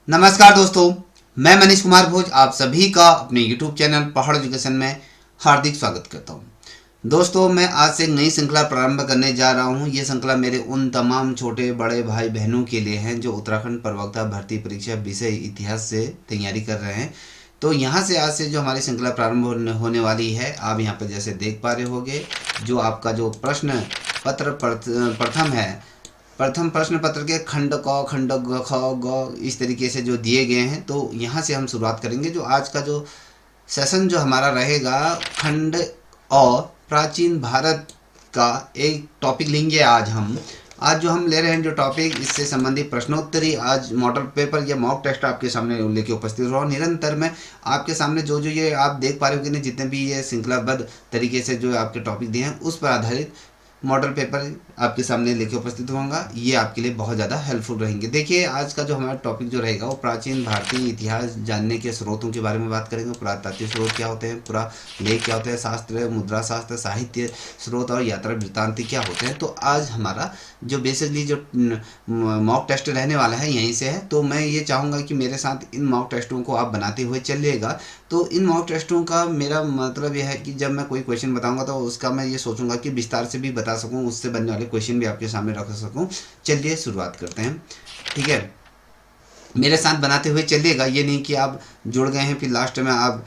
नमस्कार दोस्तों, मैं मनीष कुमार भोज आप सभी का अपने YouTube चैनल पहाड़ एजुकेशन में हार्दिक स्वागत करता हूं। दोस्तों, मैं आज से एक नई श्रृंखला प्रारंभ करने जा रहा हूं। ये श्रृंखला मेरे उन तमाम छोटे बड़े भाई बहनों के लिए हैं जो उत्तराखंड प्रवक्ता भर्ती परीक्षा विषय इतिहास से तैयारी कर रहे हैं। तो यहाँ से आज से जो हमारी श्रृंखला प्रारंभ होने वाली है, आप यहाँ पर जैसे देख पा रहे होंगे, जो आपका जो प्रश्न पत्र प्रथम है, प्रथम प्रश्न पत्र के खंड क खंड ग ख ग इस तरीके से जो दिए गए हैं, तो यहाँ से हम शुरुआत करेंगे। जो आज का जो सेशन जो हमारा रहेगा, खंड और प्राचीन भारत का एक टॉपिक लेंगे आज जो हम ले रहे हैं जो टॉपिक, इससे संबंधित प्रश्नोत्तरी आज मॉडल पेपर या मॉक टेस्ट आपके सामने लेके उपस्थित रहो। निरंतर मैं आपके सामने जो जो ये आप देख पा रहे हो कि नहीं, जितने भी ये श्रृंखलाबद्ध तरीके से जो आपके टॉपिक दिए हैं उस पर आधारित मॉडल पेपर आपके सामने लेके उपस्थित होगा। ये आपके लिए बहुत ज़्यादा हेल्पफुल रहेंगे। देखिए, आज का जो हमारा टॉपिक जो रहेगा वो प्राचीन भारतीय इतिहास जानने के स्रोतों के बारे में बात करेंगे। पुरातात्विक स्रोत क्या होते हैं, पुरा लेख क्या होते हैं, शास्त्र, मुद्रा शास्त्र, साहित्य स्रोत और यात्रा वृत्तांत क्या होते हैं। तो आज हमारा जो बेसिकली जो मॉक टेस्ट रहने वाला है यहीं से है। तो मैं ये चाहूँगा कि मेरे साथ इन मॉक टेस्टों को आप बनाते हुए चलिएगा। तो इन मॉक टेस्टों का मेरा मतलब यह है कि जब मैं कोई क्वेश्चन बताऊंगा तो उसका मैं ये सोचूंगा कि विस्तार से भी बता सकूं, उससे बनने वाले क्वेश्चन भी आपके सामने रख सकूं। चलिए शुरुआत करते हैं, ठीक है। मेरे साथ बनाते हुए चलिएगा, ये नहीं कि आप जुड़ गए हैं फिर लास्ट में आप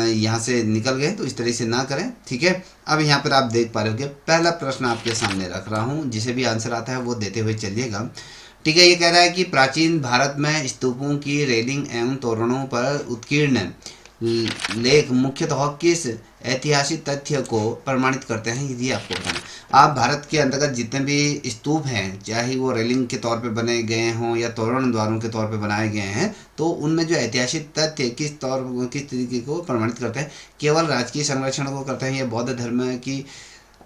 यहाँ से निकल गए, तो इस तरह से ना करें, ठीक है। अब यहाँ पर आप देख पा रहे होंगे, पहला प्रश्न आपके सामने रख रहा हूँ, जिसे भी आंसर आता है वो देते हुए चलिएगा, ठीक है। ये कह रहा है कि प्राचीन भारत में स्तूपों की रेलिंग एवं तोरणों पर उत्कीर्ण लेख मुख्यतः किस ऐतिहासिक तथ्य को प्रमाणित करते हैं, यदि आपको बताना। आप भारत के अंतर्गत जितने भी स्तूप हैं, चाहे वो रेलिंग के तौर पे बने गए हों या तोरण द्वारों के तौर पे बनाए गए हैं, तो उनमें जो ऐतिहासिक तथ्य किस तरीके को प्रमाणित करते हैं। केवल राजकीय संरक्षण को करते हैं या बौद्ध धर्म की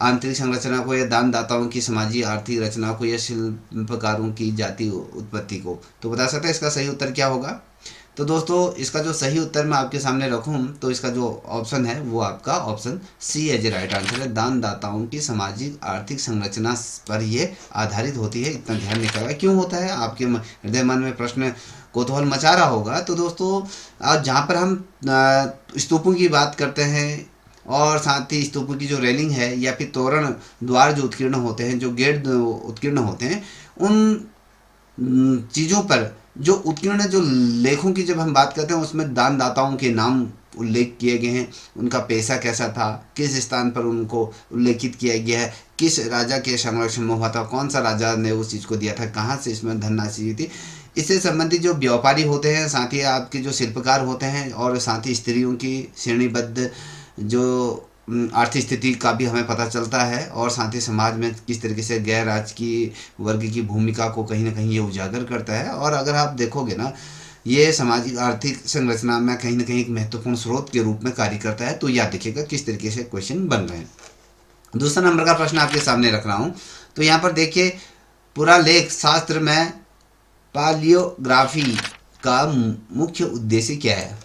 आंतरिक संरचना को या दानदाताओं की सामाजिक आर्थिक रचना को या शिल्पकारों की जाति उत्पत्ति को। तो बता सकते हैं इसका सही उत्तर क्या होगा। तो दोस्तों, इसका जो सही उत्तर मैं आपके सामने रखूं तो इसका जो ऑप्शन है वो आपका option C as right answer है। दानदाताओं की सामाजिक आर्थिक संरचना पर ये आधारित होती है। इतना ध्यान रखिएगा। क्यों होता है, आपके हृदय मन में प्रश्न कौतूहल मचा रहा होगा। तो दोस्तों, आज जहाँ पर हम स्तूपों की बात करते हैं और साथ ही स्तूपों की जो रेलिंग है या फिर तोरण द्वार जो उत्कीर्ण होते हैं, जो गेट उत्कीर्ण होते हैं, उन चीज़ों पर जो उत्कीर्ण जो लेखों की जब हम बात करते हैं उसमें दानदाताओं के नाम उल्लेख किए गए हैं, उनका पैसा कैसा था, किस स्थान पर उनको उल्लेखित किया गया है, किस राजा के संरक्षण में हुआ था, कौन सा राजा ने उस चीज़ को दिया था, कहाँ से इसमें धनराशि हुई थी। इससे संबंधित जो व्यापारी होते हैं, साथ ही आपके जो शिल्पकार होते हैं, और साथ ही स्त्रियों की श्रेणीबद्ध जो आर्थिक स्थिति का भी हमें पता चलता है, और साथ ही समाज में किस तरीके से गैर राजकीय वर्ग की भूमिका को कहीं ना कहीं ये उजागर करता है। और अगर आप देखोगे ना, ये सामाजिक आर्थिक संरचना में कहीं ना कहीं एक महत्वपूर्ण स्रोत के रूप में कार्य करता है। तो याद रखिएगा किस तरीके से क्वेश्चन बन रहे हैं। दूसरा नंबर का प्रश्न आपके सामने रख रहा हूँ। तो यहाँ पर देखिए, पुरालेख शास्त्र में पालियोग्राफी का मुख्य उद्देश्य क्या है।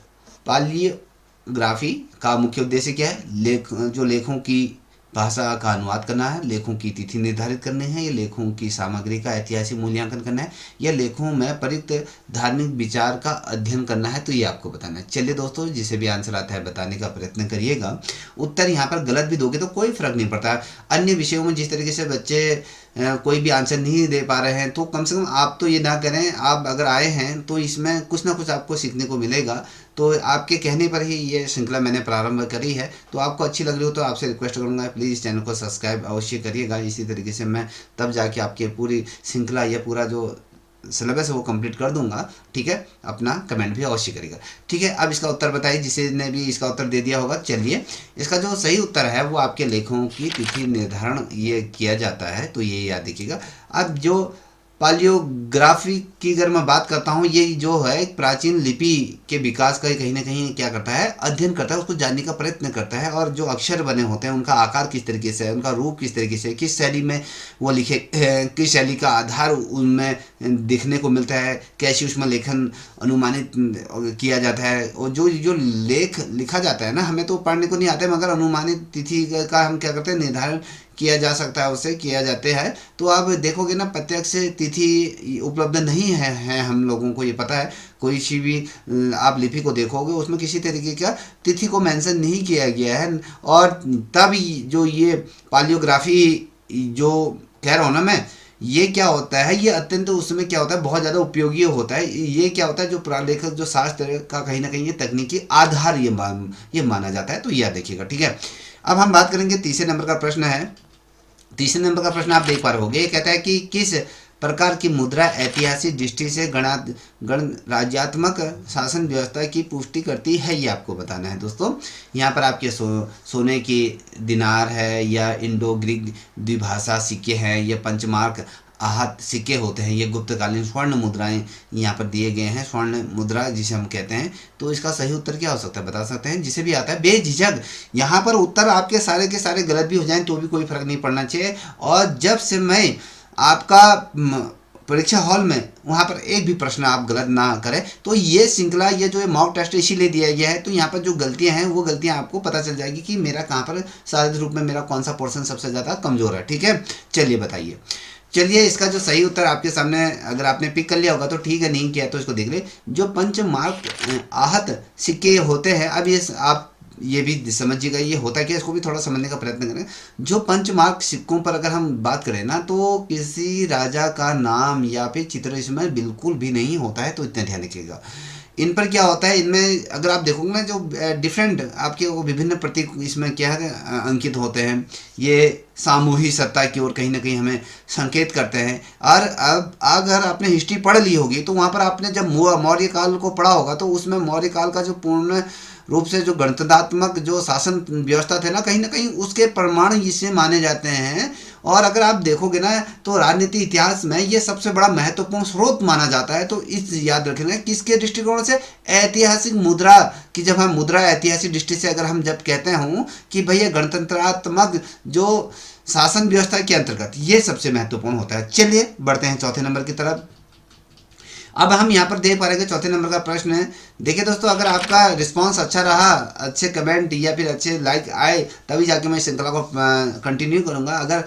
पालियोग्राफी का मुख्य उद्देश्य क्या है। जो लेखों की भाषा का अनुवाद करना है, लेखों की तिथि निर्धारित करनी है, या लेखों की सामग्री का ऐतिहासिक मूल्यांकन करना है, या लेखों में प्रयुक्त धार्मिक विचार का अध्ययन करना है। तो ये आपको बताना है। चलिए दोस्तों, जिसे भी आंसर आता है बताने का प्रयत्न करिएगा। उत्तर यहाँ पर गलत भी दोगे तो कोई फर्क नहीं पड़ता। अन्य विषयों में जिस तरीके से बच्चे कोई भी आंसर नहीं दे पा रहे हैं, तो कम से कम आप तो ये ना करें। आप अगर आए हैं तो इसमें कुछ ना कुछ आपको सीखने को मिलेगा। तो आपके कहने पर ही ये श्रृंखला मैंने प्रारंभ करी है। तो आपको अच्छी लग रही हो तो आपसे रिक्वेस्ट करूंगा, प्लीज़ इस चैनल को सब्सक्राइब अवश्य करिएगा। इसी तरीके से मैं तब जाके आपके पूरी श्रृंखला या पूरा जो सिलेबस है वो कंप्लीट कर दूंगा, ठीक है। अपना कमेंट भी अवश्य करिएगा, ठीक है। अब इसका उत्तर बताइए, जिसे ने भी इसका उत्तर दे दिया होगा। चलिए, इसका जो सही उत्तर है वो आपके लेखों की तिथि निर्धारण ये किया जाता है। तो ये याद रखिएगा। अब जो पालियोग्राफी की अगर मैं बात करता हूँ, ये जो है प्राचीन लिपि के विकास का कहीं ना कहीं क्या करता है, अध्ययन करता है, उसको जानने का प्रयत्न करता है। और जो अक्षर बने होते हैं उनका आकार किस तरीके से है, उनका रूप किस तरीके से, किस शैली में वो लिखे, किस शैली का आधार उनमें दिखने को मिलता है, कैसे उसमें लेखन अनुमानित किया जाता है। और जो जो लेख लिखा जाता है ना, हमें तो पढ़ने को नहीं आता है, मगर अनुमानित तिथि का हम क्या करते हैं, निर्धारण किया जा सकता है, उससे किया जाते हैं। तो आप देखोगे ना प्रत्यक्ष तिथि उपलब्ध नहीं है हम लोगों को ये पता है। कोई सी भी आप लिपि को देखोगे उसमें किसी तरीके का तिथि को मेंशन नहीं किया गया है। और तब जो ये पालियोग्राफी जो कह रहा हूँ ना मैं, ये क्या होता है, ये अत्यंत उसमें क्या होता है बहुत ज़्यादा उपयोगी होता है। ये क्या होता है जो पुरालेखक जो शास्त्र का कहीं ना कहीं ये तकनीकी आधार ये माना जाता है। तो यह देखिएगा, ठीक है। अब हम बात करेंगे तीसरे नंबर का प्रश्न है। तीसरे नंबर का प्रश्न आप देख पा रहे होंगे, ये कहता है कि किस प्रकार की मुद्रा ऐतिहासिक दृष्टि से गणराज्यात्मक शासन व्यवस्था की पुष्टि करती है, ये आपको बताना है दोस्तों। यहाँ पर आपके सोने की दिनार है, या इंडो ग्रीक द्विभाषा सिक्के हैं, या पंचमार्क आहत सिक्के होते हैं, ये गुप्तकालीन स्वर्ण मुद्राएं यहाँ पर दिए गए हैं, स्वर्ण मुद्रा जिसे हम कहते हैं। तो इसका सही उत्तर क्या हो सकता है बता सकते हैं, जिसे भी आता है बेझिझक। यहाँ पर उत्तर आपके सारे के सारे गलत भी हो जाएं तो भी कोई फर्क नहीं पड़ना चाहिए। और जब से मैं आपका परीक्षा हॉल में वहाँ पर एक भी प्रश्न आप गलत ना करें, तो ये श्रृंखला ये जो मॉक टेस्ट इसीलिए दिया गया है। तो यहाँ पर जो गलतियाँ हैं वो गलतियाँ आपको पता चल जाएगी कि मेरा कहाँ पर शारीरिक रूप में मेरा कौन सा पोर्शन सबसे ज़्यादा कमज़ोर है, ठीक है। चलिए बताइए। चलिए इसका जो सही उत्तर आपके सामने अगर आपने पिक कर लिया होगा तो ठीक है, नहीं किया तो इसको देख ले। जो पंचमार्क आहत सिक्के होते हैं, अब ये आप ये भी समझिएगा ये होता क्या, इसको भी थोड़ा समझने का प्रयत्न करें। जो पंचमार्क सिक्कों पर अगर हम बात करें ना, तो किसी राजा का नाम या फिर चित्र इसमें बिल्कुल भी नहीं होता है, तो इतना ध्यान रखिएगा। इन पर क्या होता है, इनमें अगर आप देखोगे ना जो डिफरेंट आपके वो विभिन्न प्रतीक इसमें क्या है अंकित होते हैं, ये सामूहिक सत्ता की ओर कहीं ना कहीं हमें संकेत करते हैं। और अब अगर आपने हिस्ट्री पढ़ ली होगी तो वहाँ पर आपने जब मौर्य काल को पढ़ा होगा तो उसमें मौर्य काल का जो पूर्ण रूप से जो गणतंत्रात्मक जो शासन व्यवस्था थे ना कहीं उसके प्रमाण इससे माने जाते हैं। और अगर आप देखोगे ना तो राजनीति इतिहास में ये सबसे बड़ा महत्वपूर्ण स्रोत माना जाता है। तो इस याद रखना किसके दृष्टिकोण से, ऐतिहासिक मुद्रा की। जब हम मुद्रा ऐतिहासिक दृष्टि से अगर हम जब कहते हूँ कि भैया गणतंत्रात्मक जो शासन व्यवस्था के अंतर्गत ये सबसे महत्वपूर्ण होता है। चलिए बढ़ते हैं चौथे नंबर की तरफ। अब हम यहाँ पर देख पा रहे हैं चौथे नंबर का प्रश्न है। देखिए दोस्तों, अगर आपका रिस्पांस अच्छा रहा, अच्छे कमेंट या फिर अच्छे लाइक आए, तभी जाके मैं श्रृंखला को कंटिन्यू करूँगा। अगर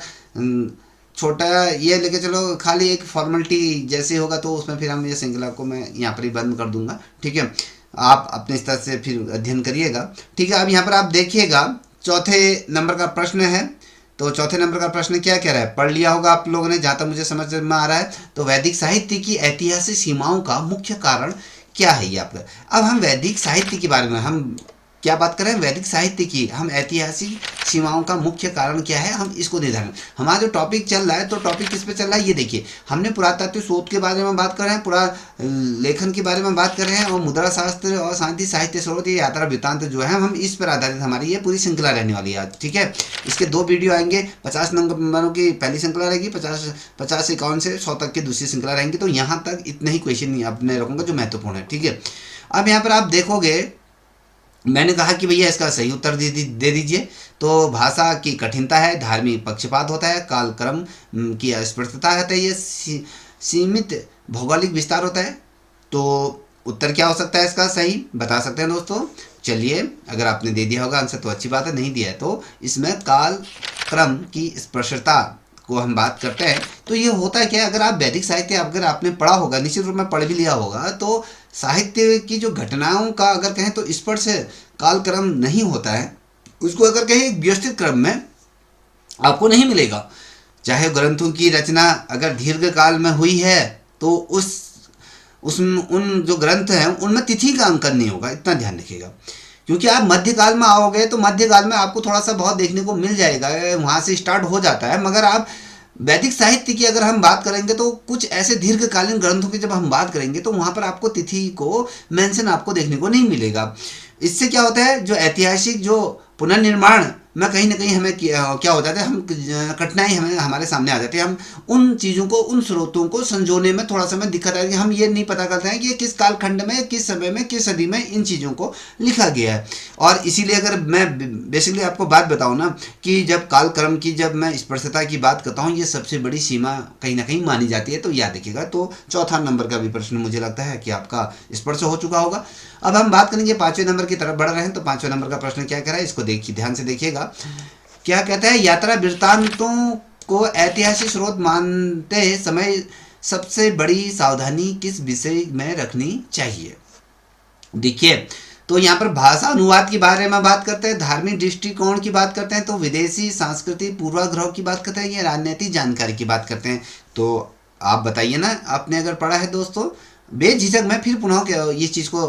छोटा ये लेके चलो खाली एक फॉर्मेलिटी जैसे होगा तो उसमें फिर हम ये श्रृंखला को मैं यहाँ पर ही बंद कर दूंगा, ठीक है। आप अपने स्तर से फिर अध्ययन करिएगा, ठीक है। अब यहाँ पर आप देखिएगा चौथे नंबर का प्रश्न है। तो चौथे नंबर का प्रश्न क्या कह रहा है, पढ़ लिया होगा आप लोगों ने जहाँ तक मुझे समझ में आ रहा है। तो वैदिक साहित्य की ऐतिहासिक सीमाओं का मुख्य कारण क्या है ये आपका। अब हम वैदिक साहित्य के बारे में हम क्या बात करें, वैदिक साहित्य की हम ऐतिहासिक सीमाओं का मुख्य कारण क्या है, हम इसको निर्धारण। हमारा जो टॉपिक चल रहा है तो टॉपिक किस पे चल रहा है ये देखिए। हमने पुरातात्विक शोध के बारे में बात कर रहे हैं, पुरा लेखन के बारे में बात कर रहे हैं, और मुद्रा शास्त्र और शांति साहित्य स्रोत ये यात्रा वृत्तांत जो है हम इस पर आधारित हमारी ये पूरी श्रृंखला रहने वाली है आज, ठीक है। इसके 2 वीडियो आएंगे, 50 नंबरों की पहली श्रृंखला रहेगी, 50 से 51 से 100 तक की दूसरी श्रृंखला रहेंगी। तो यहाँ तक इतने ही क्वेश्चन अपने रखूँगा जो महत्वपूर्ण है, ठीक है। अब यहाँ पर आप देखोगे मैंने कहा कि भैया इसका सही उत्तर दे दीजिए। तो भाषा की कठिनता है, धार्मिक पक्षपात होता है, कालक्रम की अस्पष्टता है, ये सीमित भौगोलिक विस्तार होता है। तो उत्तर क्या हो सकता है इसका सही, बता सकते हैं दोस्तों। चलिए अगर आपने दे दिया होगा आंसर तो अच्छी बात है, नहीं दिया है तो इसमें काल क्रम की स्पर्शता को हम बात करते हैं। तो ये होता है क्या, अगर आप वैदिक साहित्य अगर आपने पढ़ा होगा, निश्चित रूप में पढ़ भी लिया होगा, तो साहित्य की जो घटनाओं का अगर कहें तो स्पर्श कालक्रम नहीं होता है, उसको अगर कहें व्यवस्थित क्रम में आपको नहीं मिलेगा। चाहे ग्रंथों की रचना अगर दीर्घ काल में हुई है तो उन जो ग्रंथ हैं उनमें तिथि का अंकन नहीं होगा, इतना ध्यान रखिएगा। क्योंकि आप मध्यकाल में आओगे तो मध्यकाल में आपको थोड़ा सा बहुत देखने को मिल जाएगा, वहाँ से स्टार्ट हो जाता है। मगर आप वैदिक साहित्य की अगर हम बात करेंगे तो कुछ ऐसे दीर्घकालीन ग्रंथों की जब हम बात करेंगे तो वहाँ पर आपको तिथि को मेंशन आपको देखने को नहीं मिलेगा। इससे क्या होता है, जो ऐतिहासिक जो पुनर्निर्माण में कहीं ना कहीं हमें क्या हो जाता है, हम कठिनाई हमें हमारे सामने आ जाती है। हम उन चीज़ों को, उन स्रोतों को संजोने में थोड़ा सा हमें दिक्कत है कि हम ये नहीं पता करते हैं कि ये किस कालखंड में, किस समय में, किस सदी में इन चीज़ों को लिखा गया है। और इसीलिए अगर मैं बेसिकली आपको बात बताऊँ ना कि जब कालक्रम की जब मैं स्पर्शता की बात करता हूँ, ये सबसे बड़ी सीमा कहीं ना कहीं मानी जाती है। तो याद रखिएगा। तो चौथा नंबर का भी प्रश्न मुझे लगता है कि आपका स्पर्श हो चुका होगा। अब हम बात करेंगे 5वें नंबर की तरफ बढ़ रहे हैं। तो 5वें नंबर का प्रश्न क्या कह रहा है, इसको देखिए, ध्यान से देखिएगा। क्या कहता है, यात्रा वृत्तांतों को ऐतिहासिक स्रोत मानते समय सबसे बड़ी सावधानी किस विषय में रखनी चाहिए। देखिए, तो यहाँ पर भाषा अनुवाद के बारे में बात करते हैं, धार्मिक दृष्टिकोण की बात करते हैं, तो विदेशी संस्कृति पूर्वाग्रह की बात करते हैं, या राजनीतिक जानकारी की बात करते हैं। तो आप बताइए ना, आपने अगर पढ़ा है दोस्तों। बेझिझक मैं फिर पुनः ये चीज़ को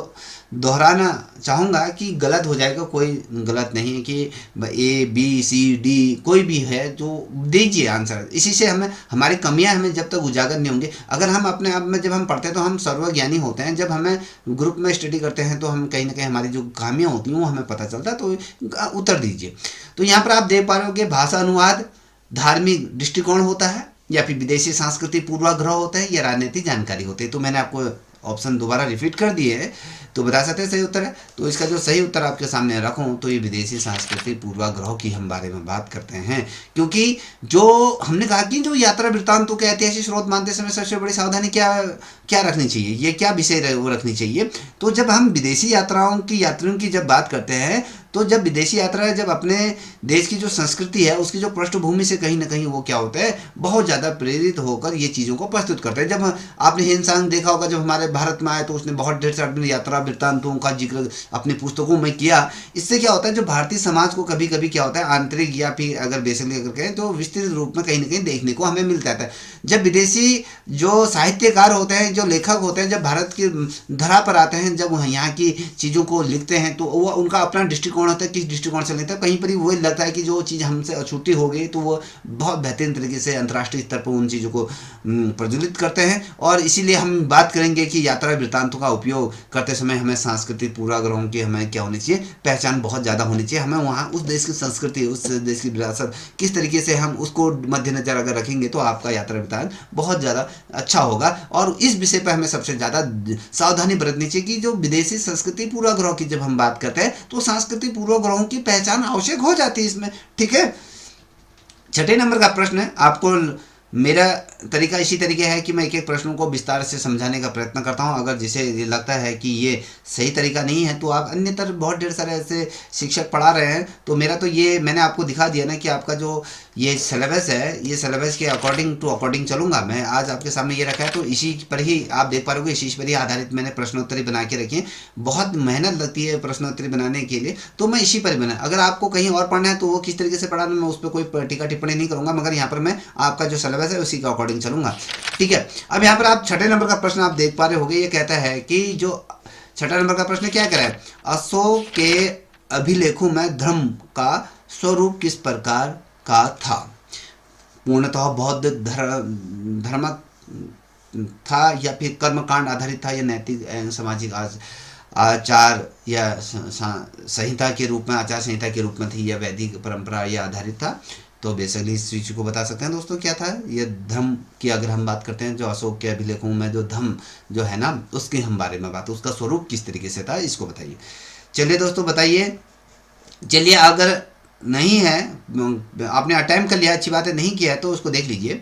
दोहराना चाहूँगा कि गलत हो जाएगा, कोई गलत नहीं है कि ABCD कोई भी है जो दीजिए आंसर। इसी से हमें हमारी कमियां हमें जब तक उजागर नहीं होंगे, अगर हम अपने आप में जब हम पढ़ते हैं तो हम सर्वज्ञानी होते हैं, जब हमें ग्रुप में स्टडी करते हैं तो हम कहीं ना कहीं हमारी जो खामियां होती हैं वो हमें पता चलता है। तो उत्तर दीजिए। तो यहाँ पर आप देख पा रहे हो कि भाषा अनुवाद धार्मिक दृष्टिकोण होता है, या फिर विदेशी संस्कृति पूर्वाग्रह होता है, या राजनीतिक जानकारी होती है। तो मैंने आपको ऑप्शन दोबारा रिपीट कर दिए हैं, तो बता सकते हैं सही उत्तर है। तो इसका जो सही उत्तर आपके सामने रखूं तो ये विदेशी सांस्कृतिक पूर्वाग्रह की हम बारे में बात करते हैं, क्योंकि जो हमने कहा कि जो यात्रा वृत्तांतों के ऐतिहासिक स्रोत मानते समय सबसे बड़ी सावधानी क्या क्या रखनी चाहिए, ये क्या विषय वो रखनी चाहिए। तो जब हम विदेशी यात्रियों की जब बात करते हैं, तो जब विदेशी यात्रा जब अपने देश की जो संस्कृति है उसकी जो पृष्ठभूमि से कहीं ना कहीं वो क्या होता है, बहुत ज़्यादा प्रेरित होकर ये चीज़ों को प्रस्तुत करते हैं। जब आपने हिंदुस्तान देखा होगा, जब हमारे भारत में आए तो उसने बहुत ढेर सारी यात्रा वृत्तांतों का जिक्र अपनी पुस्तकों में किया। इससे क्या होता है, जो भारतीय समाज को कभी कभी क्या होता है, आंतरिक या फिर अगर बेसिकली अगर कहें तो विस्तृत रूप में कहीं ना कहीं देखने को हमें मिलता है। जब विदेशी जो साहित्यकार होते हैं, जो लेखक होते हैं, जब भारत की धरा पर आते हैं, जब यहाँ की चीज़ों को लिखते हैं, तो वो उनका अपना दृष्टिकोण होता है, किस दृष्टिकोण से लेते हैं। कहीं पर ही वो लगता है कि जो चीज़ हमसे अछूती हो गई तो वो बहुत बेहतरीन तरीके से अंतर्राष्ट्रीय स्तर पर उन चीज़ों को प्रज्वलित करते हैं। और इसीलिए हम बात करेंगे कि यात्रा वृत्तांतों का उपयोग करते समय हमें सांस्कृतिक पूर्वाग्रहों की हमें क्या होनी चाहिए, पहचान बहुत ज़्यादा होनी चाहिए। हमें वहाँ उस देश की संस्कृति, उस देश की विरासत किस तरीके से हम उसको मद्देनजर अगर रखेंगे तो आपका यात्रा वृत्तांत बहुत ज़्यादा अच्छा होगा। और इस विषय पर हमें सबसे ज़्यादा सावधानी बरतनी चाहिए कि जो विदेशी संस्कृति पूर्वाग्रह की जब हम बात करते हैं तो सांस्कृतिक पूर्वाग्रहों की पहचान आवश्यक हो जाती है इसमें। ठीक है, छठे नंबर का प्रश्न है। आपको मेरा तरीका इसी तरीके है कि मैं एक एक प्रश्नों को विस्तार से समझाने का प्रयत्न करता हूं। अगर जिसे ये लगता है कि ये सही तरीका नहीं है तो आप अन्यतर बहुत ढेर सारे ऐसे शिक्षक पढ़ा रहे हैं, तो मेरा तो ये मैंने आपको दिखा दिया ना कि आपका जो ये सिलेबस है, ये सिलेबस के अकॉर्डिंग चलूंगा मैं। आज आपके सामने ये रखा है तो इसी पर ही आप देख पा रहे हो, इसी पर ही आधारित मैंने प्रश्नोत्तरी बना के रखी है। बहुत मेहनत लगती है प्रश्नोत्तरी बनाने के लिए, तो मैं इसी पर बना। अगर आपको कहीं और पढ़ना है तो वो किस तरीके से पढ़ाना, मैं उस पर कोई टीका टिप्पणी नहीं करूंगा, मगर यहाँ पर मैं आपका जो सिलेबस है उसी के अकॉर्डिंग चलूंगा। ठीक है, अब यहाँ पर आप छठे नंबर का प्रश्न आप देख पा रहे होंगे। ये कहता है कि जो छठा नंबर का प्रश्न क्या कह रहा है, अशोक के अभिलेखों में धर्म का स्वरूप किस प्रकार का था। पूर्णतः बौद्ध धर्म था, या फिर कर्मकांड आधारित था, या नैतिक सामाजिक आचार या संहिता के रूप में, आचार संहिता के रूप में थी, या वैदिक परंपरा या आधारित था। तो बेसिकली इस चीज़ को बता सकते हैं दोस्तों क्या था। ये धर्म की अगर हम बात करते हैं, जो अशोक के अभिलेखों में जो धर्म जो है ना उसके हम बारे में बात, उसका स्वरूप किस तरीके से था इसको बताइए। चलिए दोस्तों बताइए। चलिए, अगर नहीं है, आपने अटेम्प्ट कर लिया, अच्छी बात है, नहीं किया है तो उसको देख लीजिए।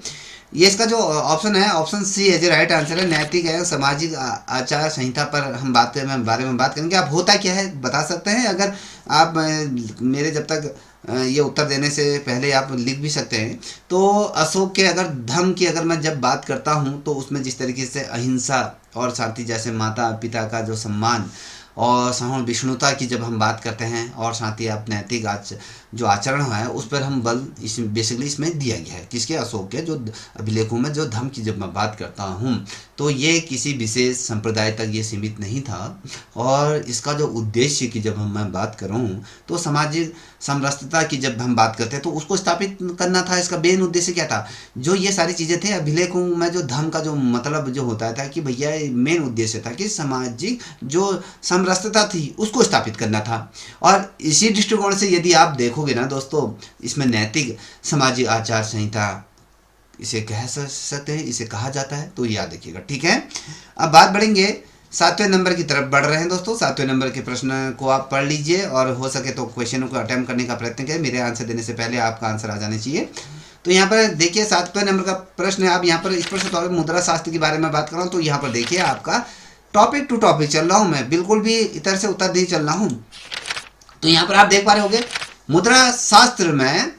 ये इसका जो ऑप्शन है, ऑप्शन सी है जो राइट आंसर है। नैतिक एवं सामाजिक आचार संहिता पर हम बारे में बात करेंगे। आप होता क्या है बता सकते हैं, अगर आप मेरे जब तक ये उत्तर देने से पहले आप लिख भी सकते हैं। तो अशोक के अगर धर्म की अगर मैं जब बात करता हूँ तो उसमें जिस तरीके से अहिंसा और साथ ही जैसे माता पिता का जो सम्मान और सहिष्णुता की जब हम बात करते हैं, और साथ ही आप नैतिक जो आचरण है उस पर हम बल बेसिकली इसमें दिया गया है। किसके, अशोक के जो अभिलेखों में जो धर्म की जब मैं बात करता हूँ तो ये किसी विशेष संप्रदाय तक ये सीमित नहीं था। और इसका जो उद्देश्य की जब मैं बात करूँ तो सामाजिक समरसता की जब हम बात करते हैं तो उसको स्थापित करना था। इसका मेन उद्देश्य क्या था, जो ये सारी चीज़ें थे अभिलेखों में जो धर्म का जो मतलब जो होता था कि भैया मेन उद्देश्य था कि सामाजिक जो समरसता थी उसको स्थापित करना था। और इसी दृष्टिकोण से यदि आप देखोगे ना दोस्तों, इसमें नैतिक सामाजिक आचार संहिता इसे कह सकते हैं, इसे कहा जाता है, तो याद रखिएगा। ठीक है, अब बात बढ़ेंगे 7वें नंबर की तरफ बढ़ रहे हैं दोस्तों। 7वें नंबर के प्रश्न को आप पढ़ लीजिए और हो सके तो क्वेश्चनों को अटेम्प्ट करने का प्रयत्न करें। मेरे आंसर देने से पहले आपका आंसर आ जाना चाहिए। तो यहाँ पर देखिए 7वें नंबर का प्रश्न है। आप यहाँ पर स्पष्ट तौर पर मुद्रा शास्त्र के बारे में बात कर रहा हूँ, तो यहाँ पर देखिए आपका टॉपिक टू टॉपिक चल रहा हूँ मैं, बिल्कुल भी इधर से उतर नहीं चल रहा हूँ। तो यहाँ पर आप देख पा रहे होंगे मुद्रा शास्त्र में